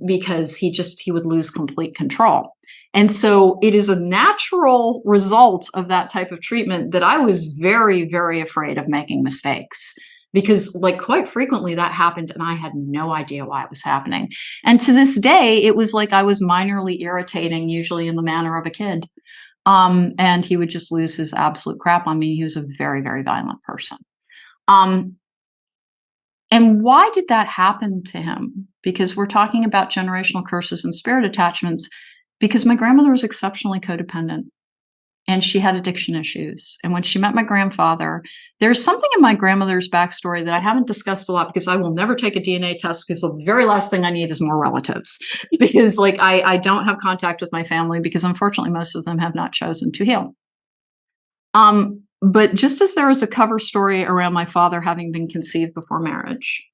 because he would lose complete control. And so it is a natural result of that type of treatment that I was very, very afraid of making mistakes because quite frequently that happened and I had no idea why it was happening. And to this day, it was like I was minorly irritating, usually in the manner of a kid. And he would just lose his absolute crap on me. He was a very, very violent person. And why did that happen to him? Because we're talking about generational curses and spirit attachments, because my grandmother was exceptionally codependent and she had addiction issues. And when she met my grandfather, there's something in my grandmother's backstory that I haven't discussed a lot because I will never take a DNA test because the very last thing I need is more relatives. Because I don't have contact with my family because unfortunately most of them have not chosen to heal. But just as there is a cover story around my father having been conceived before marriage,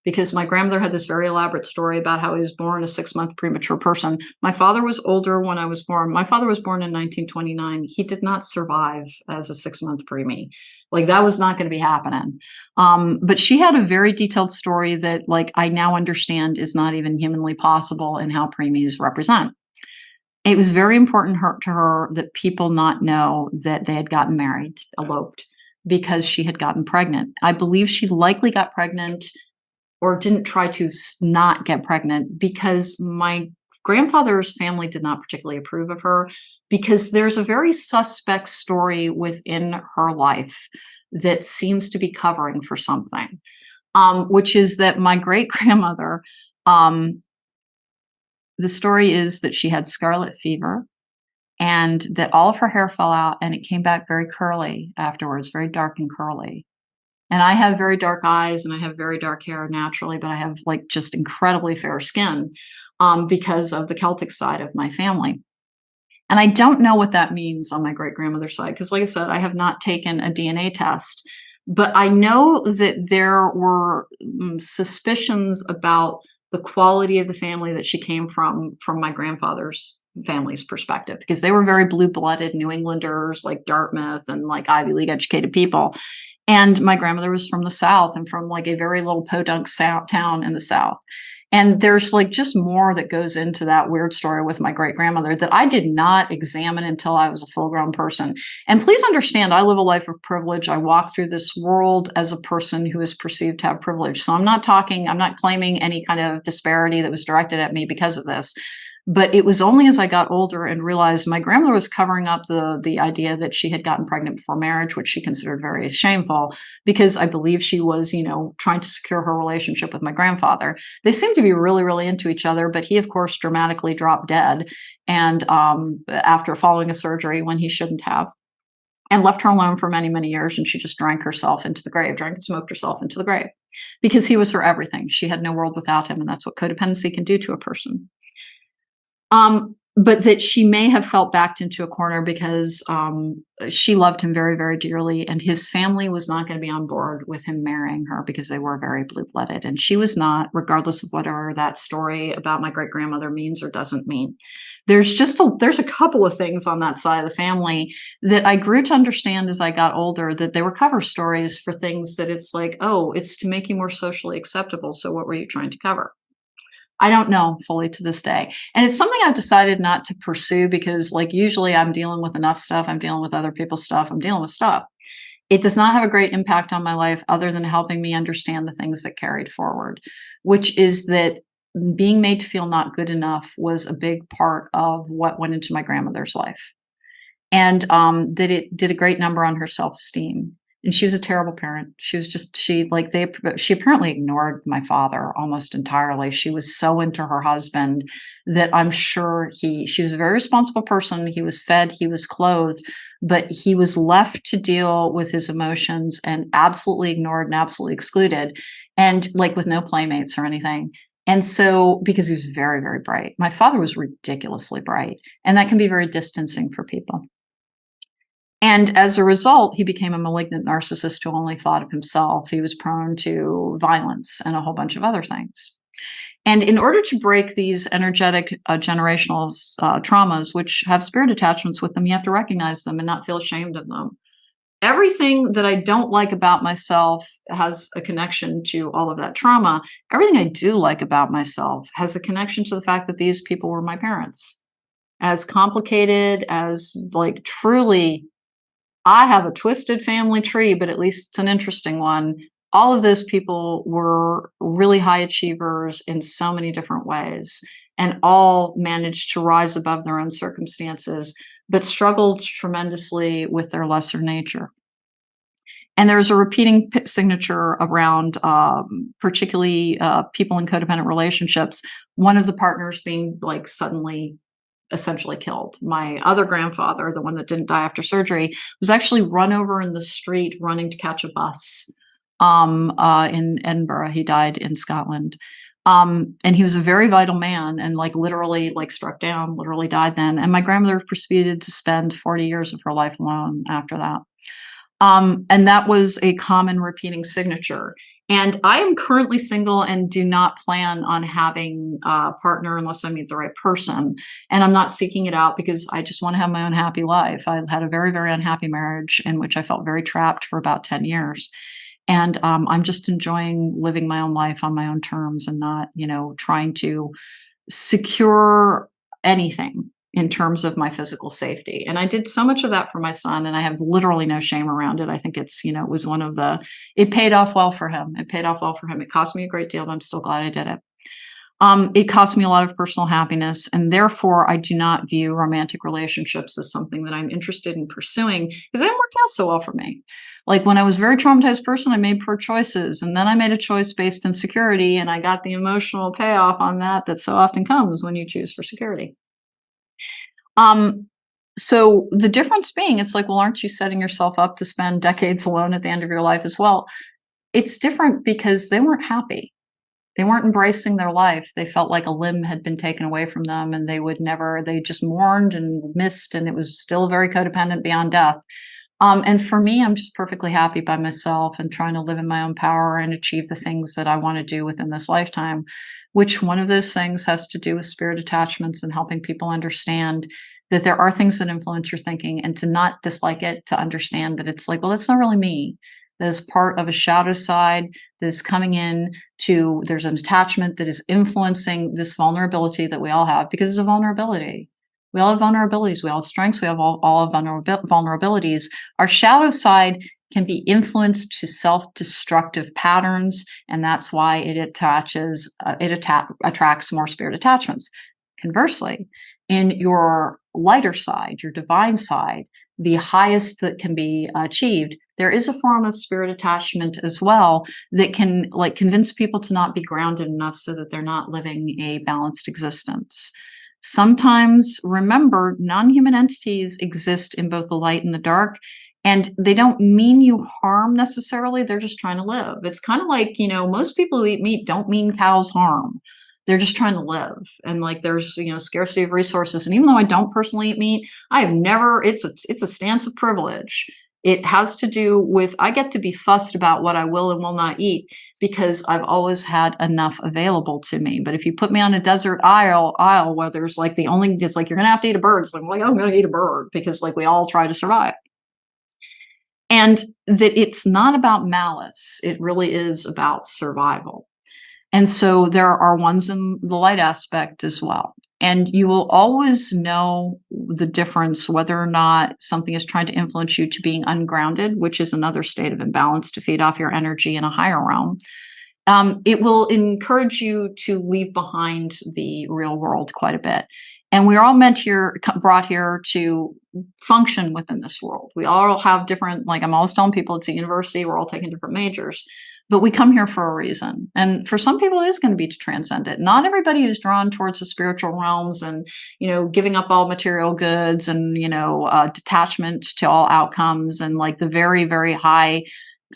because my grandmother had this very elaborate story about how he was born a 6-month premature person. My father was older when I was born. My father was born in 1929. He did not survive as a 6-month preemie. That was not going to be happening. But she had a very detailed story that I now understand is not even humanly possible in how preemies represent. It was very important to her that people not know that they had gotten married, eloped, because she had gotten pregnant. I believe she likely got pregnant or didn't try to not get pregnant because my grandfather's family did not particularly approve of her because there's a very suspect story within her life that seems to be covering for something, which is that my great-grandmother, the story is that she had scarlet fever and that all of her hair fell out and it came back very curly afterwards, very dark and curly. And I have very dark eyes and I have very dark hair naturally, but I have just incredibly fair skin because of the Celtic side of my family. And I don't know what that means on my great-grandmother's side because, like I said, I have not taken a DNA test. But I know that there were suspicions about the quality of the family that she came from my grandfather's family's perspective because they were very blue-blooded New Englanders like Dartmouth and Ivy League educated people. And my grandmother was from the South and from a very little podunk town in the South. And there's just more that goes into that weird story with my great-grandmother that I did not examine until I was a full-grown person. And please understand, I live a life of privilege. I walk through this world as a person who is perceived to have privilege. So I'm not claiming any kind of disparity that was directed at me because of this. But it was only as I got older and realized my grandmother was covering up the idea that she had gotten pregnant before marriage, which she considered very shameful, because I believe she was, trying to secure her relationship with my grandfather. They seemed to be really, really into each other, but he, of course, dramatically dropped dead, and after following a surgery when he shouldn't have, and left her alone for many, many years. And she just drank herself into the grave, drank and smoked herself into the grave, because he was her everything. She had no world without him, and that's what codependency can do to a person. But that she may have felt backed into a corner because she loved him very, very dearly, and his family was not going to be on board with him marrying her because they were very blue-blooded, and she was not, regardless of whatever that story about my great-grandmother means or doesn't mean. There's a couple of things on that side of the family that I grew to understand as I got older, that they were cover stories for things that it's like, oh, it's to make you more socially acceptable. So what were you trying to cover? I don't know fully to this day. And it's something I've decided not to pursue because, like, usually I'm dealing with enough stuff. I'm dealing with other people's stuff. I'm dealing with stuff. It does not have a great impact on my life other than helping me understand the things that carried forward, which is that being made to feel not good enough was a big part of what went into my grandmother's life. And that it did a great number on her self-esteem. And she was a terrible parent. She was just she apparently ignored my father almost entirely. She was so into her husband that I'm sure she was a very responsible person. He was fed, he was clothed, but he was left to deal with his emotions and absolutely ignored and absolutely excluded, and like with no playmates or anything. And so, because he was very, very bright, my father was ridiculously bright, and that can be very distancing for people. And as a result, he became a malignant narcissist who only thought of himself. He was prone to violence and a whole bunch of other things. And in order to break these energetic generational traumas, which have spirit attachments with them, you have to recognize them and not feel ashamed of them. Everything that I don't like about myself has a connection to all of that trauma. Everything I do like about myself has a connection to the fact that these people were my parents. As complicated as, like, truly, I have a twisted family tree, but at least it's an interesting one. All of those people were really high achievers in so many different ways, and all managed to rise above their own circumstances, but struggled tremendously with their lesser nature. And there's a repeating signature around, particularly people in codependent relationships. One of the partners being, like, suddenly essentially killed. My other grandfather, the one that didn't die after surgery, was actually run over in the street running to catch a bus in Edinburgh. He died in Scotland. And he was a very vital man, and, like, literally, like, struck down, literally died then. And my grandmother proceeded to spend 40 years of her life alone after that. And that was a common repeating signature. And I am currently single and do not plan on having a partner unless I meet the right person. And I'm not seeking it out because I just want to have my own happy life. I had a very, very unhappy marriage in which I felt very trapped for about 10 years. And I'm just enjoying living my own life on my own terms and not, trying to secure anything in terms of my physical safety. And I did so much of that for my son, and I have literally no shame around it. I think it was it paid off well for him. It paid off well for him. It cost me a great deal, but I'm still glad I did it. It cost me a lot of personal happiness, and therefore I do not view romantic relationships as something that I'm interested in pursuing because they haven't worked out so well for me. Like, when I was a very traumatized person, I made poor choices, and then I made a choice based on security, and I got the emotional payoff on that so often comes when you choose for security. So the difference being, it's like, well, aren't you setting yourself up to spend decades alone at the end of your life as well? It's different because they weren't happy. They weren't embracing their life. They felt like a limb had been taken away from them, and they just mourned and missed, and it was still very codependent beyond death. And for me, I'm just perfectly happy by myself and trying to live in my own power and achieve the things that I want to do within this lifetime, which one of those things has to do with spirit attachments and helping people understand that there are things that influence your thinking, and to not dislike it, to understand that it's like, well, that's not really me. That is part of a shadow side that is coming in there's an attachment that is influencing this vulnerability that we all have, because it's a vulnerability. We all have vulnerabilities. We all have strengths. We have all have vulnerabilities. Our shadow side can be influenced to self-destructive patterns, and that's why it attracts more spirit attachments. Conversely, in your lighter side, your divine side, the highest that can be achieved, there is a form of spirit attachment as well that can like convince people to not be grounded enough so that they're not living a balanced existence. Sometimes, remember, non-human entities exist in both the light and the dark, and they don't mean you harm necessarily. They're just trying to live. It's kind of like, most people who eat meat don't mean cows harm. They're just trying to live. And like there's, scarcity of resources. And even though I don't personally eat meat, I have never, it's a stance of privilege. It has to do with, I get to be fussed about what I will and will not eat because I've always had enough available to me. But if you put me on a desert aisle where there's like it's like, you're going to have to eat a bird. It's like, well, I'm going to eat a bird because like we all try to survive. And that it's not about malice. It really is about survival. And so there are ones in the light aspect as well. And you will always know the difference whether or not something is trying to influence you to being ungrounded, which is another state of imbalance to feed off your energy in a higher realm. It will encourage you to leave behind the real world quite a bit. And we're all brought here to function within this world. We all have different, like I'm always telling people, it's a university, we're all taking different majors. But we come here for a reason. And for some people, it is going to be to transcend it. Not everybody is drawn towards the spiritual realms and, giving up all material goods and, detachment to all outcomes and like the very, very high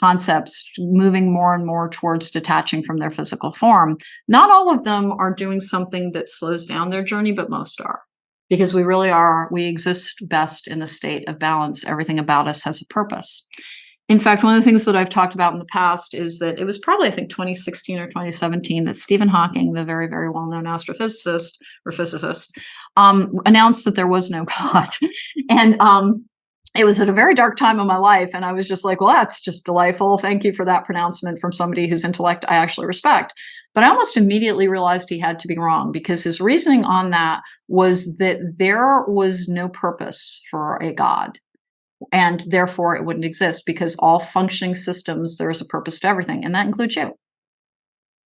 concepts, moving more and more towards detaching from their physical form. Not all of them are doing something that slows down their journey, but most are. Because we exist best in a state of balance. Everything about us has a purpose. In fact, one of the things that I've talked about in the past is that it was probably, I think, 2016 or 2017 that Stephen Hawking, the very, very well-known astrophysicist or physicist, announced that there was no God. And it was at a very dark time of my life. And I was just like, well, that's just delightful. Thank you for that pronouncement from somebody whose intellect I actually respect. But I almost immediately realized he had to be wrong because his reasoning on that was that there was no purpose for a God. And therefore, it wouldn't exist because all functioning systems, there is a purpose to everything. And that includes you.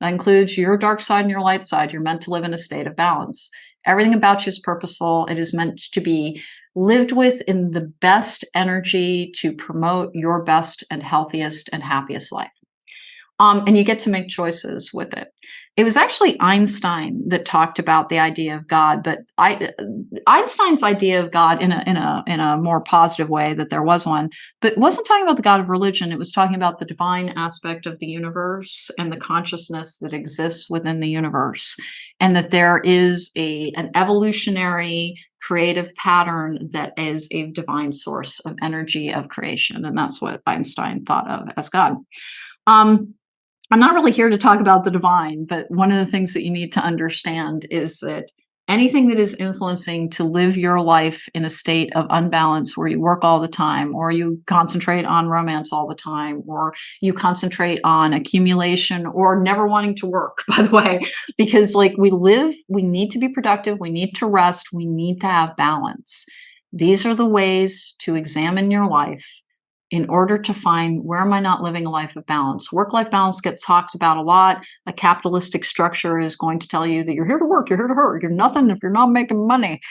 That includes your dark side and your light side. You're meant to live in a state of balance. Everything about you is purposeful. It is meant to be lived with in the best energy to promote your best and healthiest and happiest life. And you get to make choices with it. It was actually Einstein that talked about the idea of God, but Einstein's idea of God in a more positive way, that there was one, but wasn't talking about the God of religion. It was talking about the divine aspect of the universe and the consciousness that exists within the universe, and that there is an evolutionary creative pattern that is a divine source of energy of creation, and that's what Einstein thought of as God. I'm not really here to talk about the divine, but one of the things that you need to understand is that anything that is influencing to live your life in a state of unbalance where you work all the time, or you concentrate on romance all the time, or you concentrate on accumulation or never wanting to work, by the way, because like we need to be productive, we need to rest, we need to have balance. These are the ways to examine your life in order to find, where am I not living a life of balance? Work-life balance gets talked about a lot. A capitalistic structure is going to tell you that you're here to work, you're here to hurt, you're nothing if you're not making money.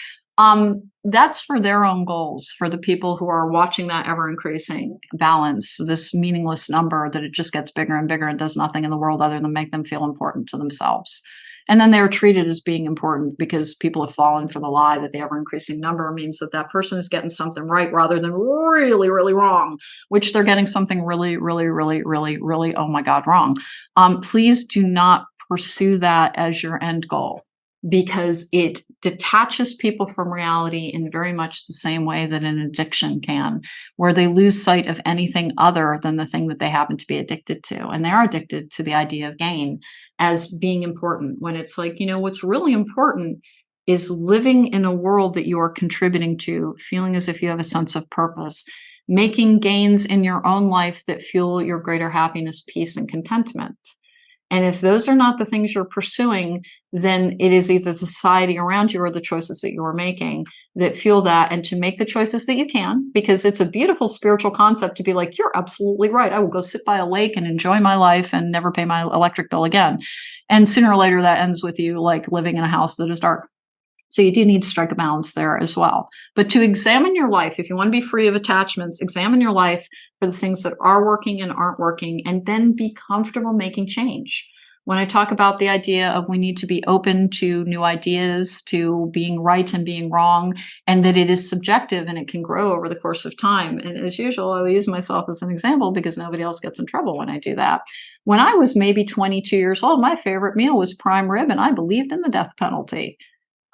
That's for their own goals, for the people who are watching that ever-increasing balance, this meaningless number that it just gets bigger and bigger and does nothing in the world other than make them feel important to themselves. And then they're treated as being important because people have fallen for the lie that the ever-increasing number means that that person is getting something right rather than really, really wrong, which they're getting something really, really, really, really, really, oh my God, wrong. Please do not pursue that as your end goal, because it detaches people from reality in very much the same way that an addiction can, where they lose sight of anything other than the thing that they happen to be addicted to. And they are addicted to the idea of gain as being important, when it's like, what's really important is living in a world that you are contributing to, feeling as if you have a sense of purpose, making gains in your own life that fuel your greater happiness, peace, and contentment. And if those are not the things you're pursuing, then it is either the society around you or the choices that you are making that fuel that, and to make the choices that you can, because it's a beautiful spiritual concept to be like, you're absolutely right. I will go sit by a lake and enjoy my life and never pay my electric bill again. And sooner or later that ends with you like living in a house that is dark. So you do need to strike a balance there as well. But to examine your life, if you want to be free of attachments, examine your life for the things that are working and aren't working, and then be comfortable making change. When I talk about the idea of we need to be open to new ideas, to being right and being wrong, and that it is subjective and it can grow over the course of time. And as usual, I will use myself as an example because nobody else gets in trouble when I do that. When I was maybe 22 years old, my favorite meal was prime rib, and I believed in the death penalty.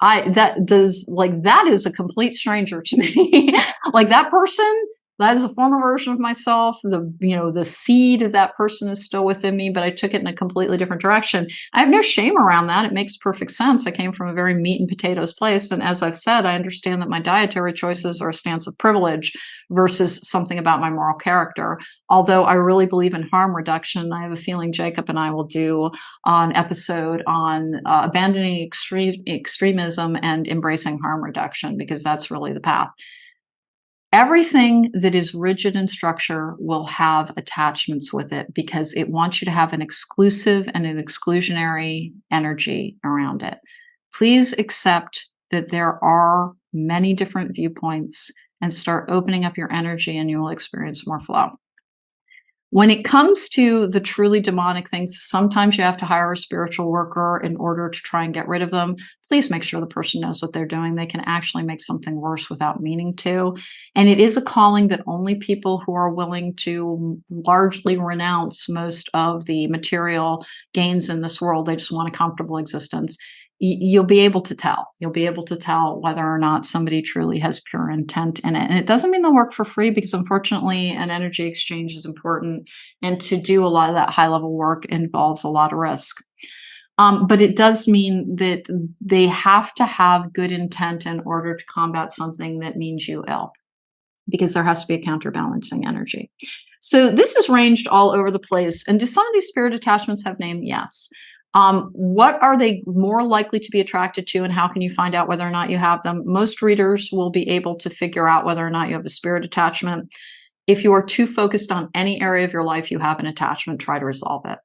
That is a complete stranger to me. Like that person, that is a former version of myself. The seed of that person is still within me, but I took it in a completely different direction. I have no shame around that. It makes perfect sense. I came from a very meat and potatoes place. And as I've said, I understand that my dietary choices are a stance of privilege versus something about my moral character. Although I really believe in harm reduction, I have a feeling Jacob and I will do an episode on abandoning extremism and embracing harm reduction, because that's really the path. Everything that is rigid in structure will have attachments with it because it wants you to have an exclusive and an exclusionary energy around it. Please accept that there are many different viewpoints and start opening up your energy, and you will experience more flow. When it comes to the truly demonic things, sometimes you have to hire a spiritual worker in order to try and get rid of them. Please make sure the person knows what they're doing. They can actually make something worse without meaning to. And it is a calling that only people who are willing to largely renounce most of the material gains in this world, they just want a comfortable existence. You'll be able to tell. You'll be able to tell whether or not somebody truly has pure intent in it. And it doesn't mean they'll work for free, because unfortunately an energy exchange is important. And to do a lot of that high level work involves a lot of risk. But it does mean that they have to have good intent in order to combat something that means you ill, because there has to be a counterbalancing energy. So this is ranged all over the place. And do some of these spirit attachments have name? Yes. What are they more likely to be attracted to, and how can you find out whether or not you have them? Most readers will be able to figure out whether or not you have a spirit attachment. If you are too focused on any area of your life you have an attachment, try to resolve it.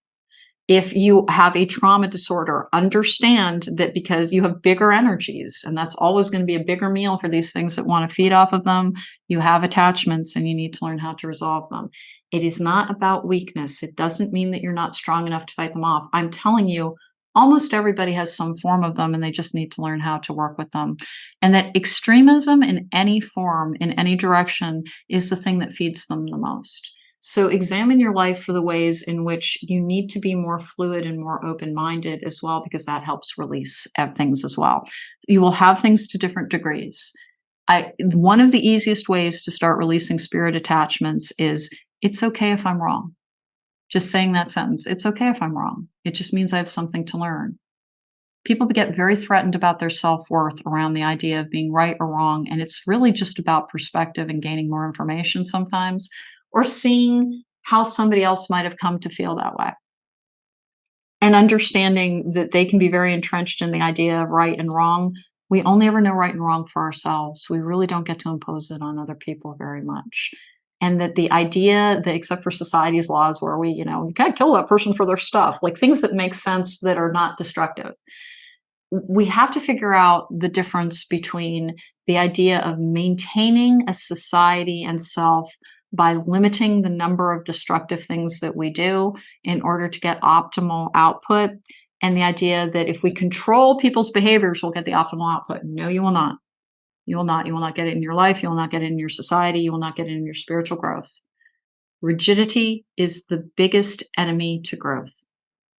If you have a trauma disorder, understand that because you have bigger energies, and that's always going to be a bigger meal for these things that want to feed off of them, you have attachments and you need to learn how to resolve them. It is not about weakness. It doesn't mean that you're not strong enough to fight them off. I'm telling you, almost everybody has some form of them, and they just need to learn how to work with them. And that extremism in any form, in any direction, is the thing that feeds them the most. So examine your life for the ways in which you need to be more fluid and more open-minded as well, because that helps release things as well. You will have things to different degrees. One of the easiest ways to start releasing spirit attachments is, it's okay if I'm wrong. Just saying that sentence, it's okay if I'm wrong. It just means I have something to learn. People get very threatened about their self-worth around the idea of being right or wrong, and it's really just about perspective and gaining more information sometimes, or seeing how somebody else might have come to feel that way. And understanding that they can be very entrenched in the idea of right and wrong. We only ever know right and wrong for ourselves. We really don't get to impose it on other people very much. And that the idea that, except for society's laws where you can't kill that person for their stuff, like things that make sense that are not destructive. We have to figure out the difference between the idea of maintaining a society and self by limiting the number of destructive things that we do in order to get optimal output, and the idea that if we control people's behaviors, we'll get the optimal output. No, you will not. You will not. You will not get it in your life. You will not get it in your society. You will not get it in your spiritual growth. Rigidity is the biggest enemy to growth.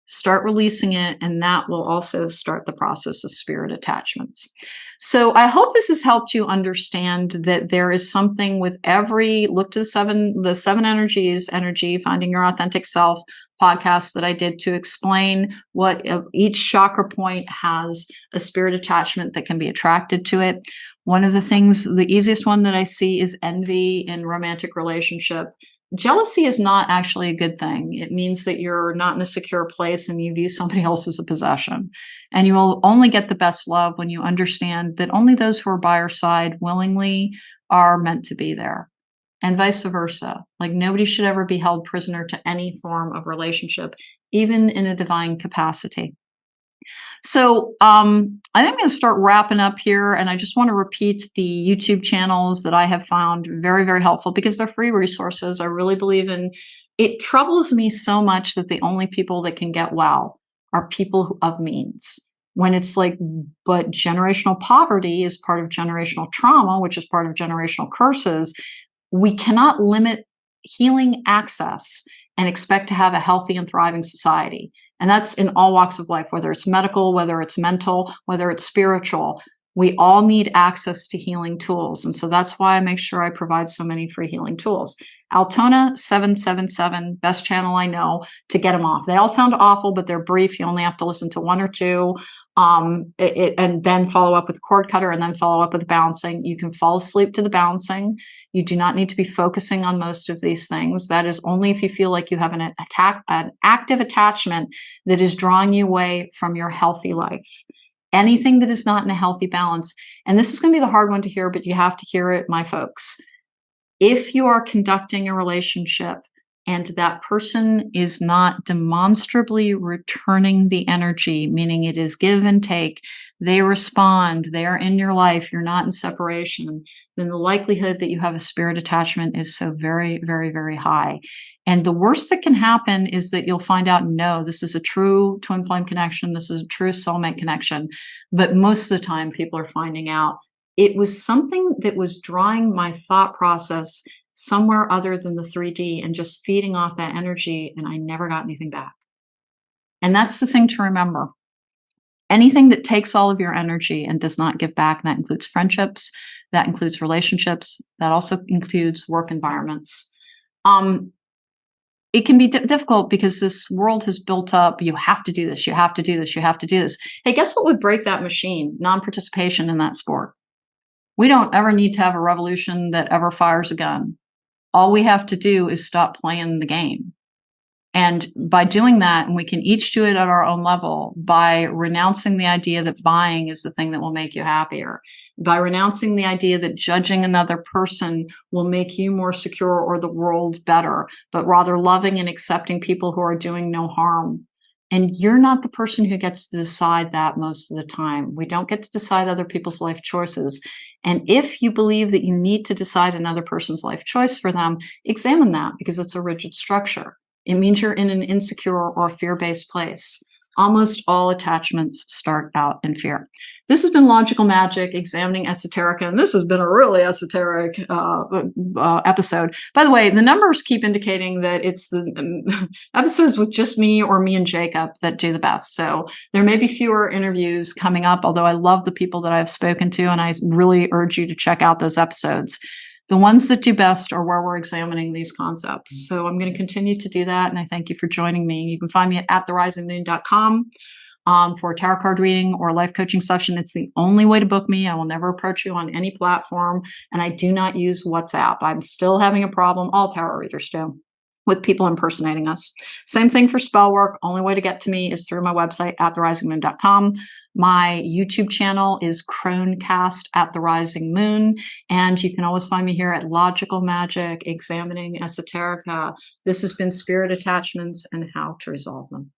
Start releasing it, and that will also start the process of spirit attachments. So I hope this has helped you understand that there is something with every look to the seven energies, energy, finding your authentic self podcast that I did to explain what each chakra point has a spirit attachment that can be attracted to it. One of the things, the easiest one that I see is envy in romantic relationship. Jealousy is not actually a good thing. It means that you're not in a secure place and you view somebody else as a possession. And you will only get the best love when you understand that only those who are by your side willingly are meant to be there. And vice versa. Like, nobody should ever be held prisoner to any form of relationship, even in a divine capacity. So I think I'm going to start wrapping up here, and I just want to repeat the YouTube channels that I have found very, very helpful because they're free resources. I really believe in it. Troubles me so much that the only people that can get well are people of means. When it's like, but generational poverty is part of generational trauma, which is part of generational curses. We cannot limit healing access and expect to have a healthy and thriving society. And that's in all walks of life, whether it's medical, whether it's mental, whether it's spiritual. We all need access to healing tools. And so that's why I make sure I provide so many free healing tools. Altona 777, best channel I know to get them off. They all sound awful, but they're brief. You only have to listen to one or two. And then follow up with cord cutter and then follow up with bouncing. You can fall asleep to the bouncing. You do not need to be focusing on most of these things. That is only if you feel like you have an active attachment that is drawing you away from your healthy life. Anything that is not in a healthy balance. And this is going to be the hard one to hear, but you have to hear it, my folks. If you are conducting a relationship and that person is not demonstrably returning the energy, meaning it is give and take, they respond, they are in your life, you're not in separation, then the likelihood that you have a spirit attachment is so very, very, very high. And the worst that can happen is that you'll find out, no, this is a true twin flame connection, this is a true soulmate connection. But most of the time, people are finding out it was something that was drawing my thought process somewhere other than the 3D and just feeding off that energy, and I never got anything back. And that's the thing to remember. Anything that takes all of your energy and does not give back, and that includes friendships, that includes relationships, that also includes work environments. It can be difficult because this world has built up, you have to do this, you have to do this, you have to do this. Hey, guess what would break that machine? Non-participation in that sport. We don't ever need to have a revolution that ever fires a gun. All we have to do is stop playing the game. And by doing that, and we can each do it at our own level, by renouncing the idea that buying is the thing that will make you happier, by renouncing the idea that judging another person will make you more secure or the world better, but rather loving and accepting people who are doing no harm. And you're not the person who gets to decide that most of the time. We don't get to decide other people's life choices. And if you believe that you need to decide another person's life choice for them, examine that because it's a rigid structure. It means you're in an insecure or fear-based place. Almost all attachments start out in fear. This has been Logical Magic, examining esoterica, and this has been a really esoteric episode. By the way, the numbers keep indicating that it's the episodes with just me or me and Jacob that do the best. So there may be fewer interviews coming up, although I love the people that I've spoken to, and I really urge you to check out those episodes. The ones that do best are where we're examining these concepts. So I'm going to continue to do that, and I thank you for joining me. You can find me at therisingmoon.com for a tarot card reading or a life coaching session. It's the only way to book me. I will never approach you on any platform, and I do not use WhatsApp. I'm still having a problem, all tarot readers do, with people impersonating us. Same thing for spell work. Only way to get to me is through my website at therisingmoon.com. My YouTube channel is Cronecast at the Rising Moon, and you can always find me here at Logical Magic, examining esoterica. This has been Spirit Attachments and How to Resolve Them.